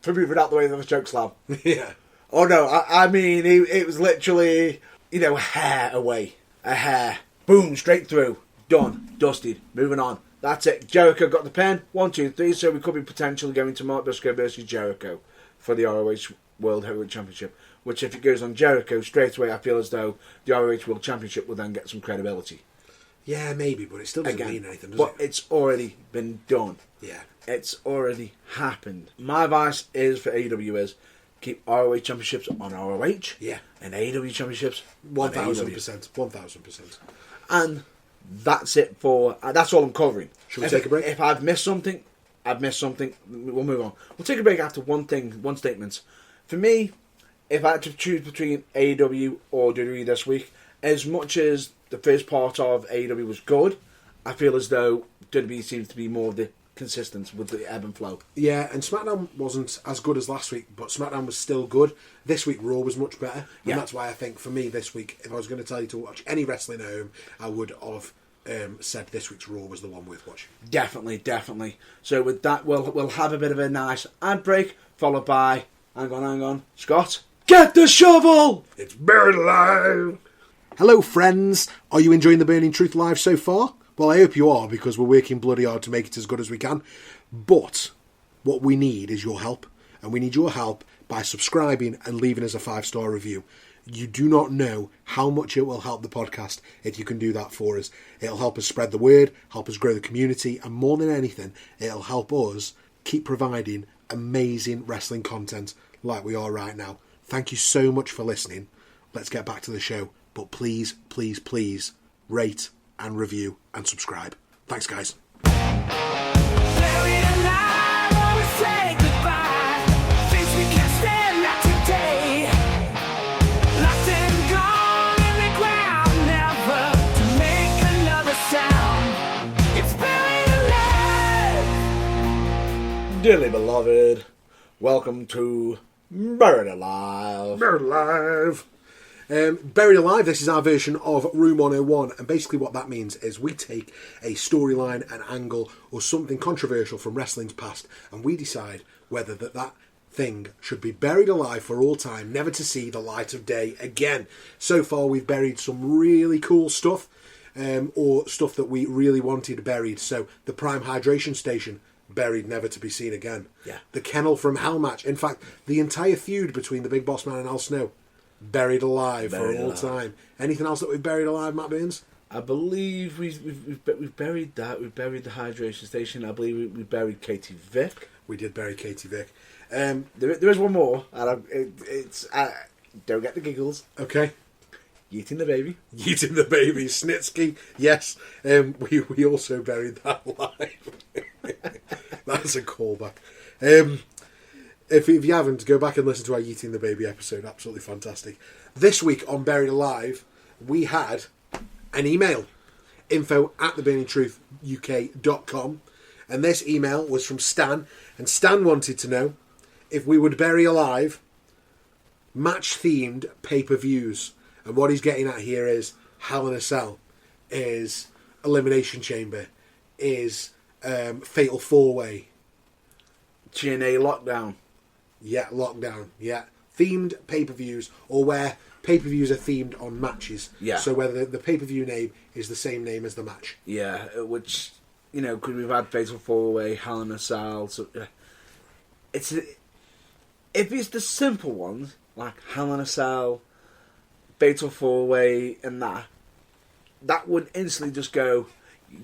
for moving out the way of the choke slam. Yeah. Oh no, I mean, it was literally, a hair away. A hair. Boom, straight through. Done. Dusted. Moving on. That's it. Jericho got the pen. 1, 2, 3. So we could be potentially going to Mark Briscoe versus Jericho for the ROH World Heavyweight Championship. Which, if it goes on Jericho straight away, I feel as though the ROH World Championship will then get some credibility. Yeah, maybe, but it still doesn't mean anything, does but it? It's already been done. Yeah. It's already happened. My advice is for AEW is keep ROH Championships on ROH. Yeah. And AEW Championships 1,000%. 1,000%. And that's it for... that's all I'm covering. Should we take a break? If I've missed something, I've missed something. We'll move on. We'll take a break after one statement. For me, if I had to choose between AEW or WWE this week, as much as the first part of AEW was good, I feel as though WWE seems to be more of the consistent with the ebb and flow. Yeah, and SmackDown wasn't as good as last week, but SmackDown was still good. This week, Raw was much better, and that's why I think, for me, this week, if I was going to tell you to watch any wrestling at home, I would have said this week's Raw was the one worth watching. Definitely. So with that, we'll have a bit of a nice ad break, followed by... Hang on. Scott, get the shovel! It's buried alive! Hello, friends. Are you enjoying the Burning Truth Live so far? Well, I hope you are, because we're working bloody hard to make it as good as we can. But what we need is your help. And we need your help by subscribing and leaving us a 5-star review. You do not know how much it will help the podcast if you can do that for us. It'll help us spread the word, help us grow the community, and more than anything, it'll help us keep providing amazing wrestling content like we are right now. Thank you so much for listening. Let's get back to the show. But please, please, please rate and review and subscribe. Thanks, guys. Buried alive, always say goodbye. Things we can't stand not today. Locked and gone in the ground, never to make another sound. It's buried alive. Dearly beloved, welcome to Buried Alive. Buried Alive. Buried Alive, this is our version of Room 101, and basically what that means is we take a storyline, an angle, or something controversial from wrestling's past, and we decide whether that thing should be buried alive for all time, never to see the light of day again. So far we've buried some really cool stuff, or stuff that we really wanted buried. So the Prime Hydration Station, buried, never to be seen again. Yeah. The Kennel from Hell match, in fact, the entire feud between the Big Boss Man and Al Snow, buried alive for all time. Anything else that we've buried alive, Matt Burns? I believe we've buried that. We've buried the hydration station. I believe we buried Katie Vick. We did bury Katie Vick. There is one more, and it's don't get the giggles. Okay. Yeeting the baby. Yeeting the baby. Snitsky. Yes. We also buried that alive. That's a callback. If you haven't, go back and listen to our Yeeting the Baby episode. Absolutely fantastic. This week on Buried Alive, we had an email. info@theburningtruthuk.com. And this email was from Stan. And Stan wanted to know if we would bury alive match-themed pay-per-views. And what he's getting at here is Hell in a Cell, is Elimination Chamber, is Fatal 4-Way. TNA Lockdown. Yeah, Lockdown. Yeah. Themed pay-per-views, or where pay-per-views are themed on matches. Yeah. So whether the pay-per-view name is the same name as the match. Yeah, which, because we've had Fatal 4-Way, Hell in a Cell. So, if it's the simple ones, like Hell in a Cell, Fatal 4-Way, and that would instantly just go,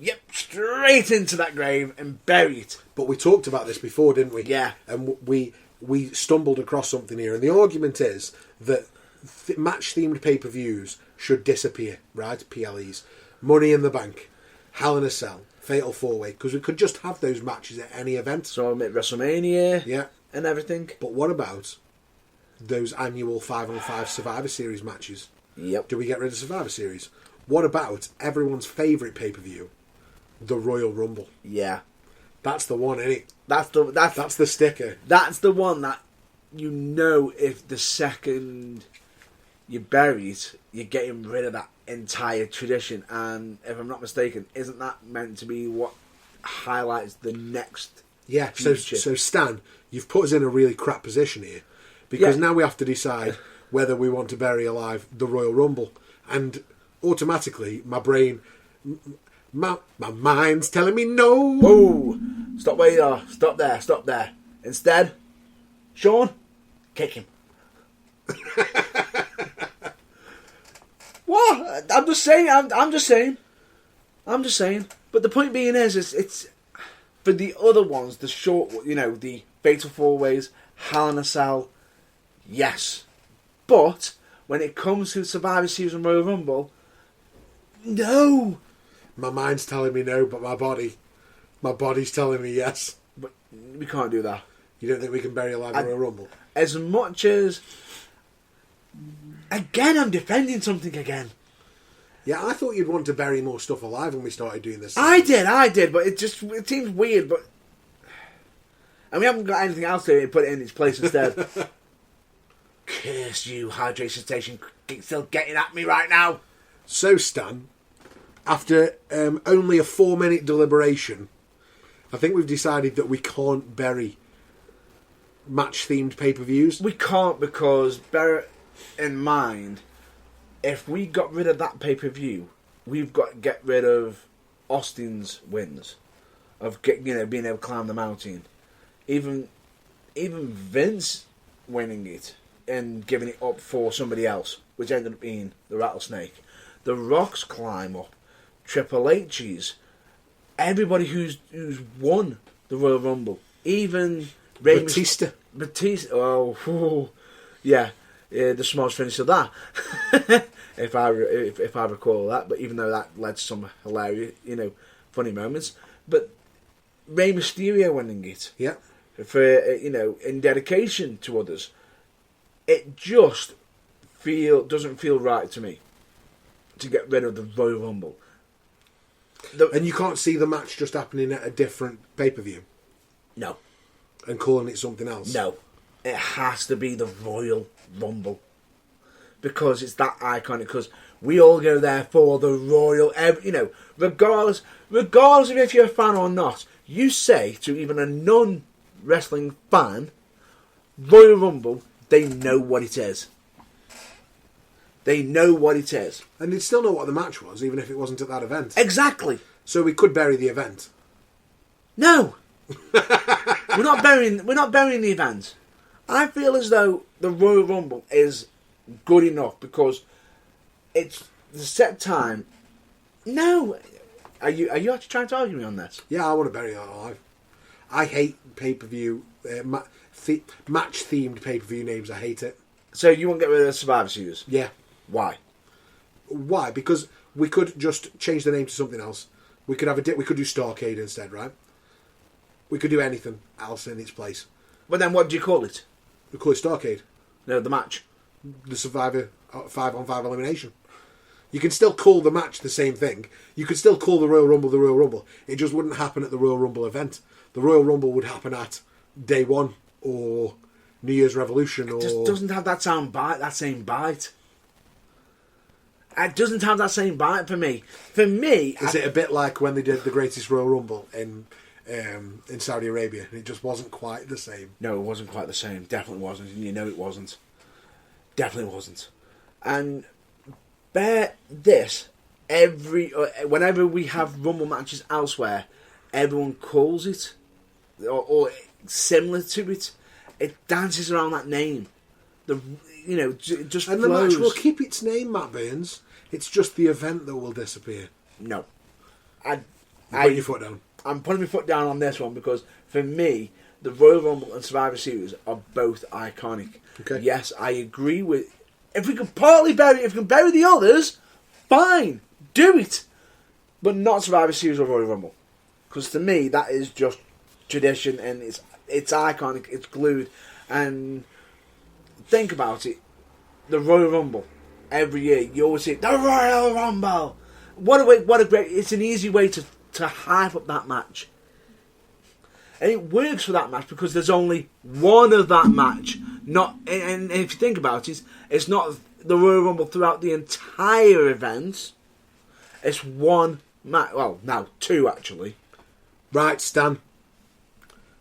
yep, straight into that grave and bury it. But we talked about this before, didn't we? Yeah. And we stumbled across something here, and the argument is that match-themed pay-per-views should disappear, right? PLEs. Money in the Bank, Hell in a Cell, Fatal 4-Way, because we could just have those matches at any event. So at WrestleMania, yeah, and everything. But what about those annual 5-on-5 Survivor Series matches? Yep. Do we get rid of Survivor Series? What about everyone's favourite pay-per-view, the Royal Rumble? Yeah. That's the one, ain't it? That's the sticker. That's the one that you know if the second you bury it, you're getting rid of that entire tradition. And if I'm not mistaken, isn't that meant to be what highlights the next future? So Stan, you've put us in a really crap position here, because now we have to decide whether we want to bury alive the Royal Rumble, and automatically my brain, my mind's telling me no. Oh, stop where you are. Stop there. Instead, Sean, kick him. What? I'm just saying. I'm just saying. But the point being is it's for the other ones, the short, the Fatal 4-Ways, Hell in a Cell, yes. But when it comes to Survivor Series and Royal Rumble, no. My mind's telling me no, but my body's telling me yes. But we can't do that. You don't think we can bury alive the Royal Rumble? As much as... Again, I'm defending something again. Yeah, I thought you'd want to bury more stuff alive when we started doing this. I did, but it seems weird, but... And we haven't got anything else to put it in its place instead. Curse you, hydration station, still getting at me right now. So, Stan, after only a 4-minute deliberation, I think we've decided that we can't bury match-themed pay-per-views. We can't, because bear in mind, if we got rid of that pay-per-view, we've got to get rid of Austin's wins, of being able to climb the mountain. Even Vince winning it and giving it up for somebody else, which ended up being the Rattlesnake. The Rock's climb up, Triple H's, everybody who's won the Royal Rumble, even Rey Batista. Yeah, the smallest finish of that, if I recall that. But even though that led to some hilarious, funny moments. But Rey Mysterio winning it, for in dedication to others, it just doesn't feel right to me to get rid of the Royal Rumble. And you can't see the match just happening at a different pay-per-view? No. And calling it something else? No. It has to be the Royal Rumble. Because it's that iconic. Because we all go there for the Royal... regardless of if you're a fan or not, you say to even a non-wrestling fan, Royal Rumble, they know what it is. They know what it is. And they'd still know what the match was, even if it wasn't at that event. Exactly. So we could bury the event. No. We're not burying the event. I feel as though the Royal Rumble is good enough because it's the set time. No. Are you actually trying to argue me on this? Yeah, I want to bury that alive. I hate pay-per-view, match-themed pay-per-view names. I hate it. So you won't get rid of the Survivor Series? Yeah. Why? Why? Because we could just change the name to something else. We could we could do Starrcade instead, right? We could do anything else in its place. But then what do you call it? We call it Starrcade. No, the match. The Survivor 5-on-5 elimination. You can still call the match the same thing. You could still call the Royal Rumble the Royal Rumble. It just wouldn't happen at the Royal Rumble event. The Royal Rumble would happen at Day 1 or New Year's Revolution. It just doesn't have that same bite. It doesn't have that same bite for me. For me... Is it a bit like when they did the Greatest Royal Rumble in Saudi Arabia? It just wasn't quite the same. No, it wasn't quite the same. Definitely wasn't. And you know it wasn't. Definitely wasn't. And bear this, whenever we have Rumble matches elsewhere, everyone calls it, or similar to it, it dances around that name. It just and flows. The match will keep its name, Matt Burns. It's just the event that will disappear. No. Put your foot down. I'm putting my foot down on this one because, for me, the Royal Rumble and Survivor Series are both iconic. Okay. Yes, I agree with... If we can bury the others, fine, do it. But not Survivor Series or Royal Rumble. Because to me, that is just tradition and it's iconic, it's glued. And think about it, the Royal Rumble, every year, you always say, the Royal Rumble! What a great... It's an easy way to hype up that match. And it works for that match because there's only one of that match. Not, and if you think about it, it's not the Royal Rumble throughout the entire event. It's one match. Well, now two actually. Right, Stan.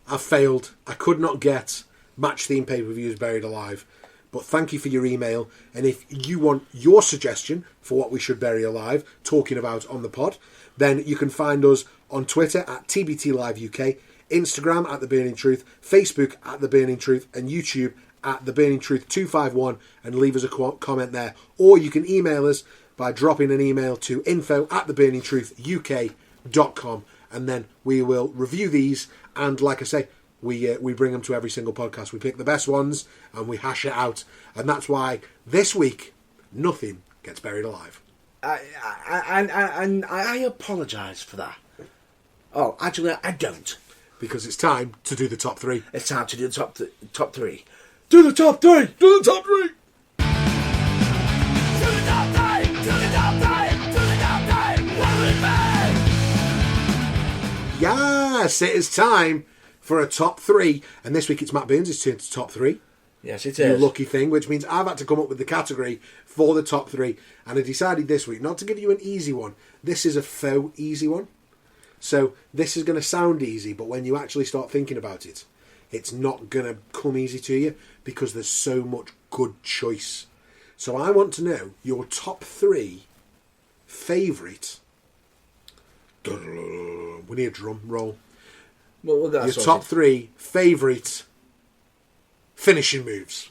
I failed. I could not get match theme pay-per-views buried alive. But thank you for your email. And if you want your suggestion for what we should bury alive, talking about on the pod, then you can find us on Twitter at TBT Live UK, Instagram at The Burning Truth, Facebook at The Burning Truth, and YouTube at The Burning Truth 251, and leave us a comment there. Or you can email us by dropping an email to info@theburningtruthuk.com, and then we will review these. And like I say, we bring them to every single podcast. We pick the best ones and we hash it out. And that's why this week, nothing gets buried alive. I apologise for that. Oh, actually, I don't. Because it's time to do the top three. It's time to do the top three. Do the top three! Do the top three! To the top three! To the top three! To the top three! What will it be? Yes, it is time for a top three. And this week it's Matt Burns' turn to top three. Yes, it You is. lucky thing, which means I've had to come up with the category for the top three. And I decided this week not to give you an easy one. This is a faux easy one. So this is going to sound easy, but when you actually start thinking about it, it's not going to come easy to you because there's so much good choice. So I want to know your top three favourite. We need a drum roll. Well, we'll get that Your sorted. top three favourite finishing moves.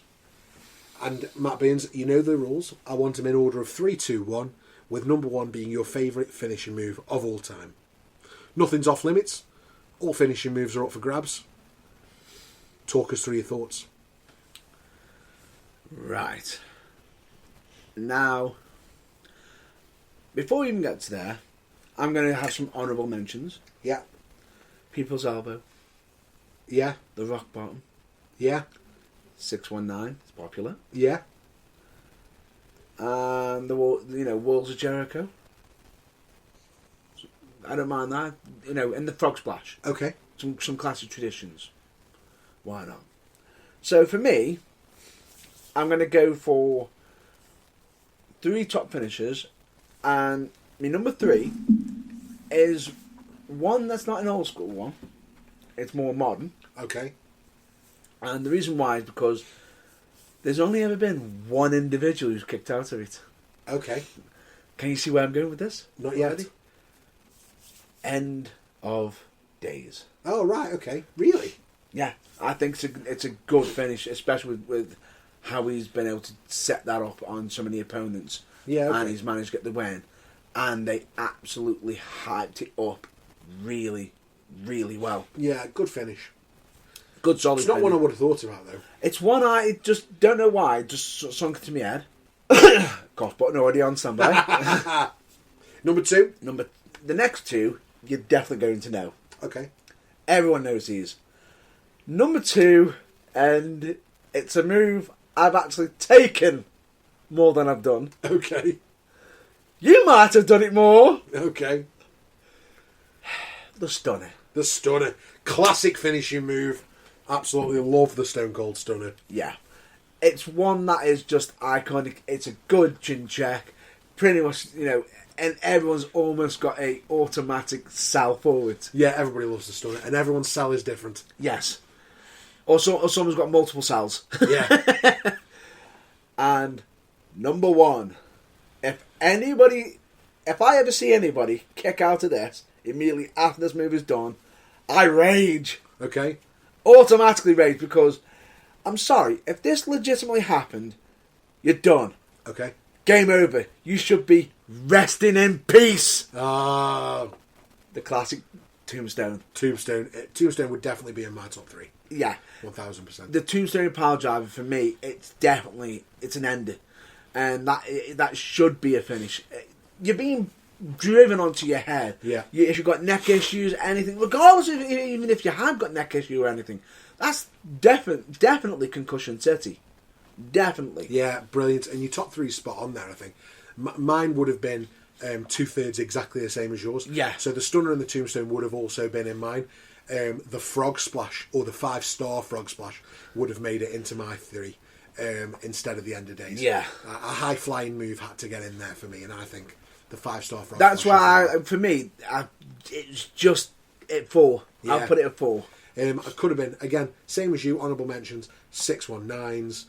And Matt Burns, you know the rules. I want them in order of 3, 2, 1, with number one being your favourite finishing move of all time. Nothing's off limits. All finishing moves are up for grabs. Talk us through your thoughts. Right. Now, before we even get to there, I'm going to have some honourable mentions. Yeah. People's Elbow, Yeah. The Rock Bottom, Yeah. 619, it's popular, Yeah. and Walls of Jericho. I don't mind that. And the Frog Splash. Okay. Some classic traditions. Why not? So for me, I'm going to go for 3 top finishers, and my number 3 is one that's not an old school one. It's more modern, Okay. and the reason why is because there's only ever been one individual who's kicked out of it. Okay. Can you see where I'm going with this? Not yet. Already? End of days. Oh, right. Okay. Really? Yeah, I think it's a good finish, especially with how he's been able to set that up on so many opponents. Yeah, okay. And he's managed to get the win. And they absolutely hyped it up really, really well. Yeah, good finish. Good solid It's not finish. one I would have thought about, though. It's one I just don't know why, it just sunk into my head. Cough button already on standby. Number 2? The next 2, you're definitely going to know. Okay. Everyone knows these. Number 2, and it's a move I've actually taken more than I've done. Okay. You might have done it more. Okay. The Stunner. The Stunner. Classic finishing move. Absolutely love the Stone Cold Stunner. Yeah. It's one that is just iconic. It's a good chin check. Pretty much, and everyone's almost got a automatic sell forward. Yeah, everybody loves the Stunner, and everyone's sell is different. Yes. Or someone's got multiple cells. Yeah. And number 1, if I ever see anybody kick out of this immediately after this move is done, I rage. Okay. Automatically rage, because I'm sorry, if this legitimately happened, you're done. Okay. Game over. You should be resting in peace. Ah, The classic Tombstone. Tombstone. Tombstone would definitely be in my top 3. Yeah. 1000%. The Tombstone Power Driver, for me, it's an ender. And that should be a finish. You're being driven onto your head. Yeah. If you've got neck issues, anything, regardless of even if you have got neck issue or anything, that's definitely concussion city. Definitely. Yeah, brilliant. And your top 3 is spot on there, I think. Mine would have been 2/3 exactly the same as yours. Yeah. So the Stunner and the Tombstone would have also been in mine. the frog splash or the 5-star frog splash would have made it into my 3 instead of the end of days. Yeah. A high flying move had to get in there for me, and I think the 5-star frog That's splash. why, for me, it's just at 4. Yeah. I'll put it at 4. It could have been, again, same as you, honourable mentions, 619s,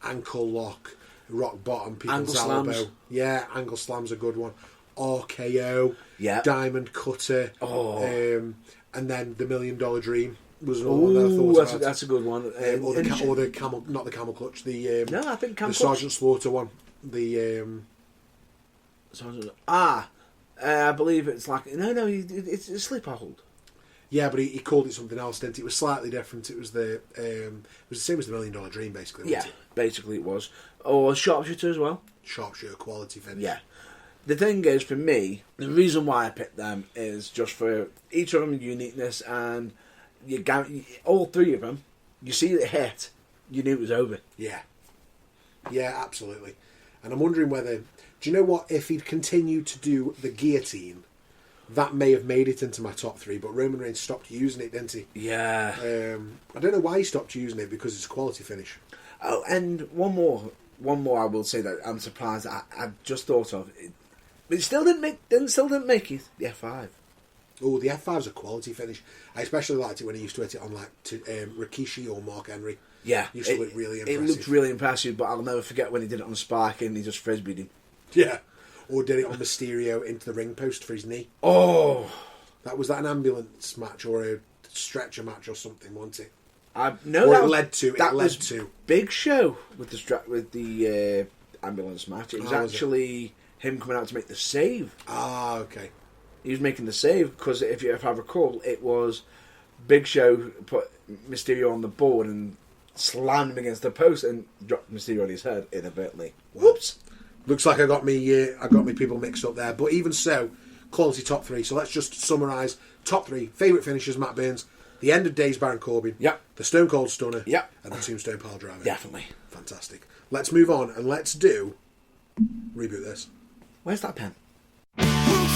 ankle lock, rock bottom, people's Angle elbow. slams. Yeah, angle slam's a good one. RKO, Yeah. diamond cutter, Oh. and then the $1 Million Dream was another one that I thought about. That's a good one. Or the camel, not the camel clutch, the No, I think camel the clutch. Sergeant Slaughter one. The I believe it's like it's a sleeper hold. yeah, but he called it something else, didn't he? It was slightly different. It was the same as the $1 Million Dream, basically. Yeah, Wasn't it? basically it was. Or sharpshooter as well. Sharpshooter quality finish. Yeah. The thing is, for me, the reason why I picked them is just for each of them uniqueness, and all 3 of them, you see it hit, you knew it was over. Yeah. Yeah, absolutely. And I'm wondering whether... Do you know what? If he'd continued to do the guillotine, that may have made it into my top 3, but Roman Reigns stopped using it, didn't he? Yeah. I don't know why he stopped using it, because it's a quality finish. Oh, and one more I will say that I'm surprised I just thought of. It still didn't make it the F5. Oh, the F5's a quality finish. I especially liked it when he used to hit it on Rikishi or Mark Henry. Yeah. It used to look really impressive. It looked really impressive, but I'll never forget when he did it on Spark and he just frisbeed him. Yeah. Or did it on Mysterio into the ring post for his knee. Oh! Was that an ambulance match or a stretcher match or something, wasn't it? No, Or it led to. Big Show with the ambulance match. It was actually him coming out to make the save. Ah, okay. He was making the save because if I recall, it was Big Show put Mysterio on the board and slammed him against the post and dropped Mysterio on his head inadvertently. Whoops! Looks like I got me people mixed up there. But even so, quality top 3. So let's just summarise top 3 favourite finishers: Matt Burns, the End of Days Baron Corbin, Yep. the Stone Cold Stunner, Yep. and the Tombstone Pile Driver. Definitely. Fantastic. Let's move on and let's do reboot this. Where's that pen? Who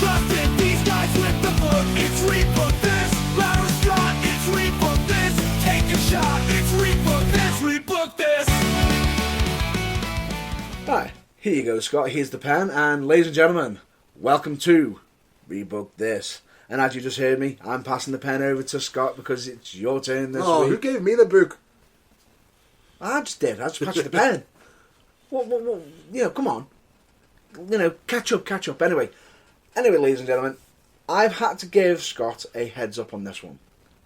trusted these guys with the book? It's rebook this. Larry Scott, it's rebook this. Take a shot, it's rebook this. Rebook this. Right, here you go, Scott. Here's the pen, and ladies and gentlemen, welcome to Rebook This. And as you just heard me, I'm passing the pen over to Scott because it's your turn this Who week. gave me the book? I just did. I just passed you the pen. What? Come on. Catch up. Anyway, ladies and gentlemen, I've had to give Scott a heads up on this one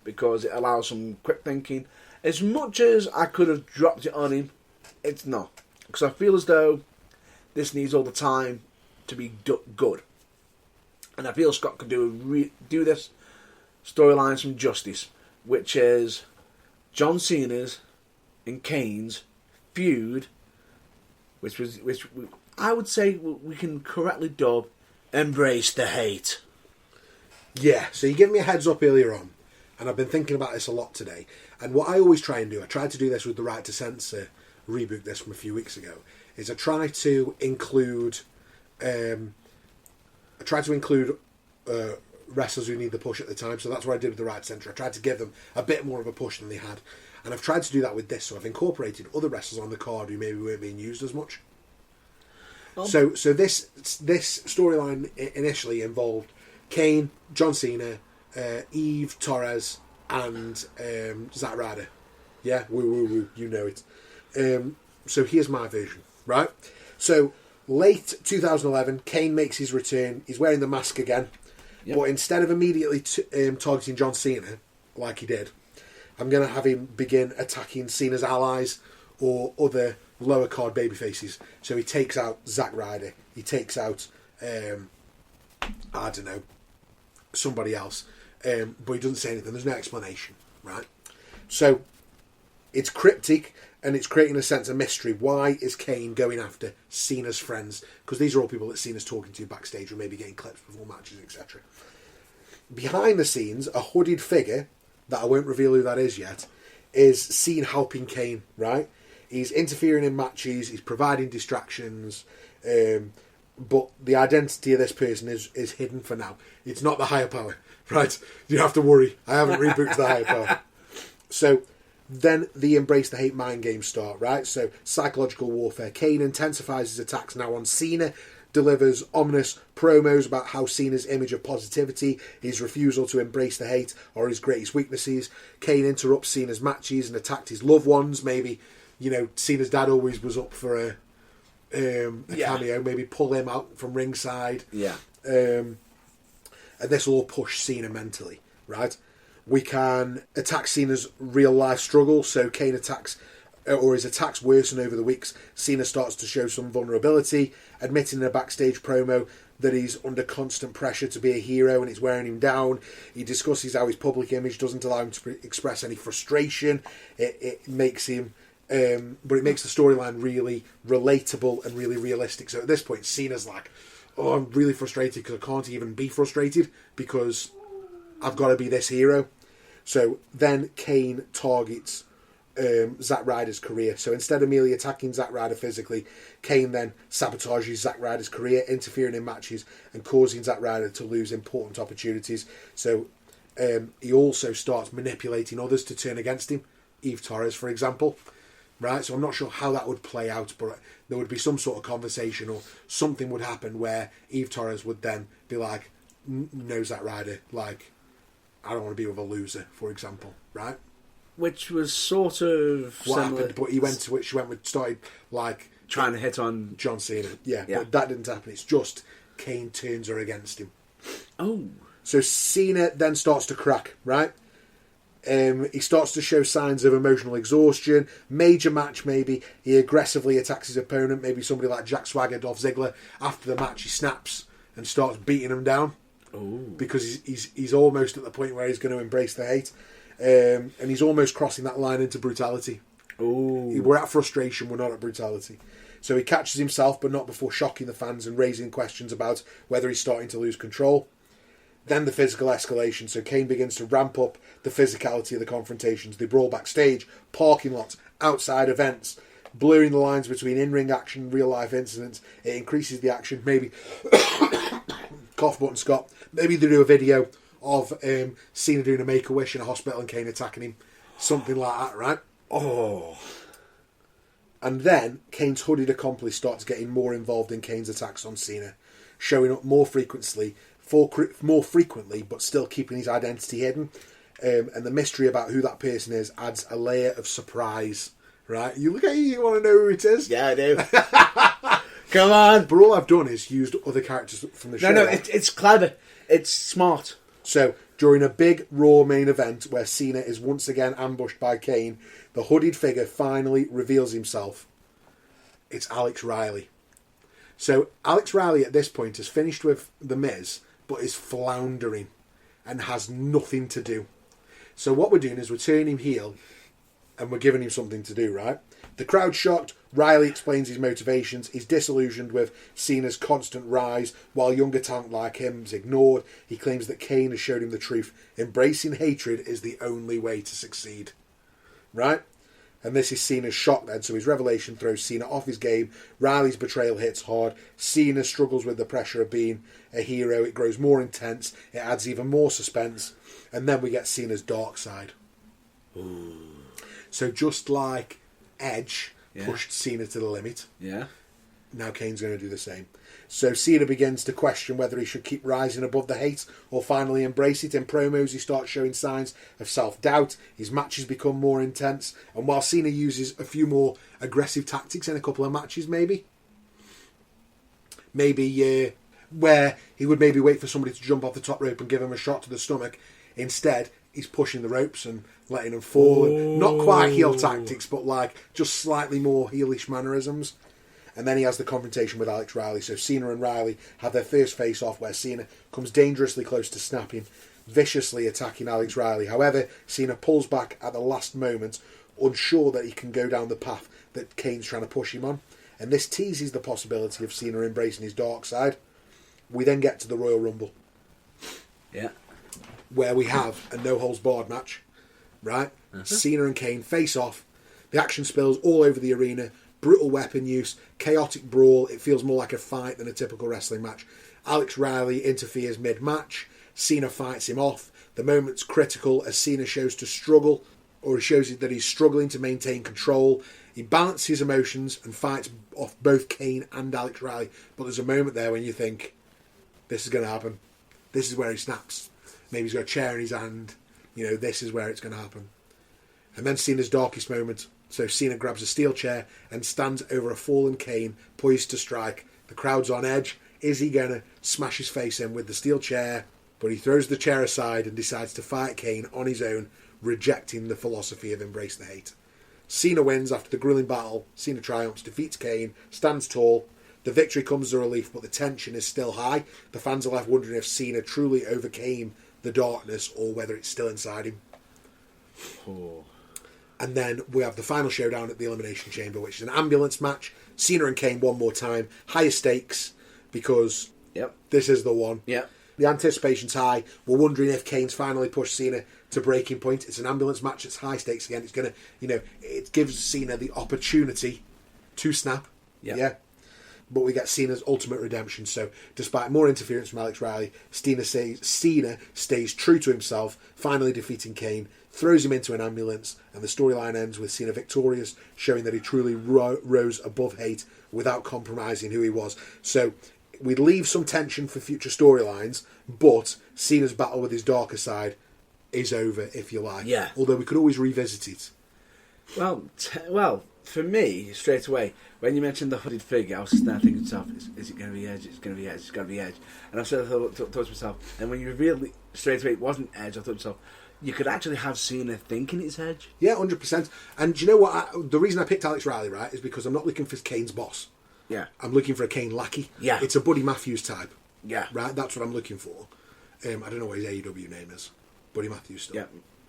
because it allows some quick thinking. As much as I could have dropped it on him, it's not. Because I feel as though this needs all the time to be good. And I feel Scott could do this storyline some justice, which is John Cena's and Kane's feud, which I would say we can correctly dub Embrace the Hate. Yeah, so you gave me a heads up earlier on, and I've been thinking about this a lot today. And what I always try and do, I tried to do this with the Right to Censor reboot this from a few weeks ago, is I try to include wrestlers who need the push at the time. So that's what I did with the Right to Censor. I tried to give them a bit more of a push than they had, and I've tried to do that with this. So I've incorporated other wrestlers on the card who maybe weren't being used as much. So this storyline initially involved Kane, John Cena, Eve Torres, and Zack Ryder. Yeah, woo, you know it. So here's my version, right? So late 2011, Kane makes his return. He's wearing the mask again, but instead of immediately targeting John Cena like he did, I'm going to have him begin attacking Cena's allies or other lower card babyfaces. So he takes out Zack Ryder. He takes out, I don't know, somebody else. But he doesn't say anything. There's no explanation, right? So it's cryptic and it's creating a sense of mystery. Why is Kane going after Cena's friends? Because these are all people that Cena's talking to backstage or maybe getting clips before matches, etc. Behind the scenes, a hooded figure, that I won't reveal who that is yet, is seen helping Kane, right? He's interfering in matches, he's providing distractions, but the identity of this person is hidden for now. It's not the higher power. Right? You have to worry. I haven't rebooked the hype part. So then the Embrace the Hate mind games start, right? So psychological warfare. Kane intensifies his attacks now on Cena, delivers ominous promos about how Cena's image of positivity, his refusal to embrace the hate, are his greatest weaknesses. Kane interrupts Cena's matches and attacked his loved ones. Maybe, Cena's dad always was up for a cameo. Maybe pull him out from ringside. Yeah. And this will all push Cena mentally, right? We can attack Cena's real life struggle. So Kane attacks, or his attacks worsen over the weeks. Cena starts to show some vulnerability, admitting in a backstage promo that he's under constant pressure to be a hero and it's wearing him down. He discusses how his public image doesn't allow him to express any frustration. It makes him, but it makes the storyline really relatable and really realistic. So at this point, Cena's like, oh, I'm really frustrated because I can't even be frustrated because I've got to be this hero. So then Kane targets Zack Ryder's career. So instead of merely attacking Zack Ryder physically, Kane then sabotages Zack Ryder's career, interfering in matches and causing Zack Ryder to lose important opportunities. So he also starts manipulating others to turn against him. Eve Torres, for example. Right? So I'm not sure how that would play out, but there would be some sort of conversation or something would happen where Eve Torres would then be like, no, Zack Ryder, like, I don't want to be with a loser, for example, right? Which was sort of What similar. happened, but started like Trying to hit on John Cena. Yeah, Yeah. but that didn't happen. It's just Kane turns her against him. Oh. So Cena then starts to crack, right? He starts to show signs of emotional exhaustion. Major match, maybe. He aggressively attacks his opponent, maybe somebody like Jack Swagger, Dolph Ziggler. After the match, he snaps and starts beating him down. Ooh. Because he's almost at the point where he's going to embrace the hate. And he's almost crossing that line into brutality. Ooh. We're at frustration, we're not at brutality. So he catches himself, but not before shocking the fans and raising questions about whether he's starting to lose control. Then the physical escalation. So Kane begins to ramp up the physicality of the confrontations. They brawl backstage, parking lots, outside events, blurring the lines between in-ring action and real-life incidents. It increases the action. Maybe, cough button Scott, maybe they do a video of Cena doing a Make-A-Wish in a hospital and Kane attacking him. Something like that, right? Oh. And then Kane's hooded accomplice starts getting more involved in Kane's attacks on Cena, showing up more frequently, but still keeping his identity hidden. And the mystery about who that person is adds a layer of surprise. Right? You look at you want to know who it is? Yeah, I do. Come on. But all I've done is used other characters from the show. No, it's clever. It's smart. So, during a big Raw main event where Cena is once again ambushed by Kane, the hooded figure finally reveals himself. It's Alex Riley. So, Alex Riley at this point has finished with The Miz, but is floundering and has nothing to do. So what we're doing is we're turning him heel and we're giving him something to do, right? The crowd's shocked. Riley explains his motivations. He's disillusioned with Cena's constant rise, while younger talent like him is ignored. He claims that Kane has showed him the truth. Embracing hatred is the only way to succeed. Right? And this is Cena's shock then, so his revelation throws Cena off his game. Riley's betrayal hits hard. Cena struggles with the pressure of being a hero. It grows more intense. It adds even more suspense. And then we get Cena's dark side. Ooh. So just like Edge Yeah. pushed Cena to the limit, Yeah. now Kane's going to do the same. So Cena begins to question whether he should keep rising above the hate or finally embrace it. In promos, he starts showing signs of self-doubt. His matches become more intense. And while Cena uses a few more aggressive tactics in a couple of matches, maybe where he would maybe wait for somebody to jump off the top rope and give him a shot to the stomach, instead he's pushing the ropes and letting him fall. And not quite heel tactics, but like just slightly more heelish mannerisms. And then he has the confrontation with Alex Riley. So Cena and Riley have their first face-off where Cena comes dangerously close to snapping, viciously attacking Alex Riley. However, Cena pulls back at the last moment, unsure that he can go down the path that Kane's trying to push him on. And this teases the possibility of Cena embracing his dark side. We then get to the Royal Rumble. Yeah. Where we have a no-holds-barred match. Right? Cena and Kane face off. The action spills all over the arena. Brutal weapon use, chaotic brawl. It feels more like a fight than a typical wrestling match. Alex Riley interferes mid-match. Cena fights him off. The moment's critical as Cena shows to struggle, or he shows that he's struggling to maintain control. He balances his emotions and fights off both Kane and Alex Riley. But there's a moment there when you think, this is going to happen. This is where he snaps. Maybe he's got a chair in his hand. This is where it's going to happen. And then Cena's darkest moment. So Cena grabs a steel chair and stands over a fallen Kane, poised to strike. The crowd's on edge. Is he going to smash his face in with the steel chair? But he throws the chair aside and decides to fight Kane on his own, rejecting the philosophy of embrace the hate. Cena wins after the grueling battle. Cena triumphs, defeats Kane, stands tall. The victory comes as a relief, but the tension is still high. The fans are left wondering if Cena truly overcame the darkness or whether it's still inside him. Oh. And then we have the final showdown at the Elimination Chamber, which is an ambulance match. Cena and Kane one more time. Higher stakes, because this is the one. Yep. The anticipation's high. We're wondering if Kane's finally pushed Cena to breaking point. It's an ambulance match. It's high stakes again. It's going to, it gives Cena the opportunity to snap. Yep. Yeah. But we get Cena's ultimate redemption. So, despite more interference from Alex Riley, Cena stays true to himself, finally defeating Kane, throws him into an ambulance, and the storyline ends with Cena victorious, showing that he truly rose above hate without compromising who he was. So, we leave some tension for future storylines, but Cena's battle with his darker side is over, if you like. Yeah. Although we could always revisit it. Well, for me, straight away, when you mentioned the hooded figure, I was just there thinking to myself, is it going to be Edge? It's going to be Edge. It's going to be Edge. And I sort of thought to myself, and when you revealed it straight away it wasn't Edge, I thought to myself, you could actually have Cena thinking it's Edge. Yeah, 100%. And do you know what? The reason I picked Alex Riley, right, is because I'm not looking for Kane's boss. Yeah. I'm looking for a Kane lackey. Yeah. It's a Buddy Matthews type. Yeah. Right? That's what I'm looking for. I don't know what his AEW name is. Buddy Matthews still.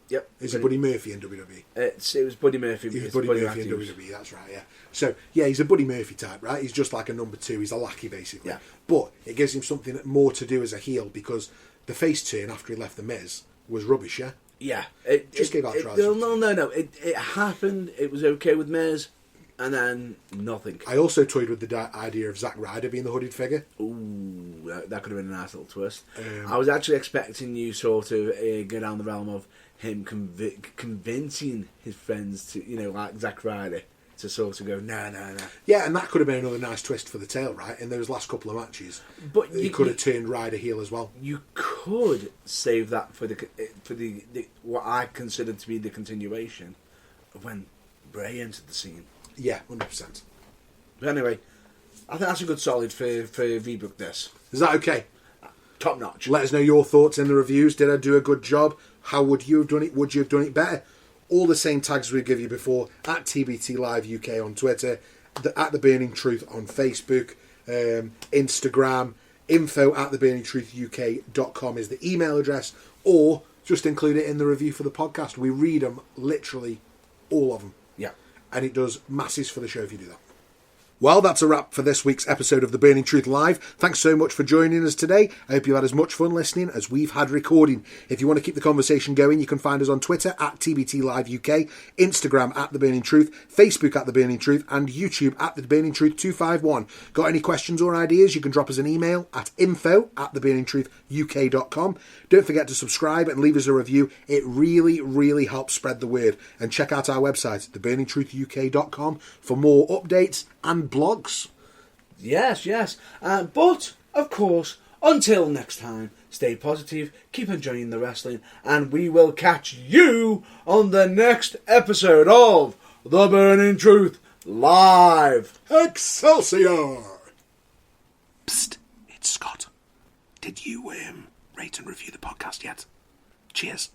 Yep. Is it Buddy Murphy in WWE? It was Buddy Murphy. He was Buddy Murphy in WWE, that's right, yeah. So, yeah, he's a Buddy Murphy type, right? He's just like a number 2. He's a lackey, basically. Yeah. But it gives him something more to do as a heel, because the face turn after he left The Miz was rubbish, yeah? Yeah. Give Alex Riley No. It happened. It was okay with Miz. And then nothing. I also toyed with the idea of Zack Ryder being the hooded figure. Ooh, that could have been a nice little twist. I was actually expecting you sort of go down the realm of him convincing his friends to, like Zack Ryder, to sort of go, no. Yeah, and that could have been another nice twist for the tail, right? In those last couple of matches, but he could have turned Ryder heel as well. You could save that for the what I consider to be the continuation of when Bray entered the scene. Yeah, 100%. But anyway, I think that's a good solid for rebook this. Is that okay? Top notch. Let us know your thoughts in the reviews. Did I do a good job? How would you have done it? Would you have done it better? All the same tags we give you before, at TBT Live UK on Twitter, at The Burning Truth on Facebook, Instagram, info@theburningtruthuk.com is the email address, or just include it in the review for the podcast. We read them, literally all of them. Yeah. And it does masses for the show if you do that. Well, that's a wrap for this week's episode of The Burning Truth Live. Thanks so much for joining us today. I hope you had as much fun listening as we've had recording. If you want to keep the conversation going, you can find us on Twitter at TBT Live UK, Instagram at The Burning Truth, Facebook at The Burning Truth, and YouTube at The Burning Truth 251. Got any questions or ideas, you can drop us an email at info@theburningtruthuk.com. Don't forget to subscribe and leave us a review. It really, really helps spread the word. And check out our website, theburningtruthuk.com, for more updates and blogs. Yes. But, of course, until next time, stay positive, keep enjoying the wrestling, and we will catch you on the next episode of The Burning Truth Live. Excelsior! Psst, it's Scott. Did you rate and review the podcast yet? Cheers.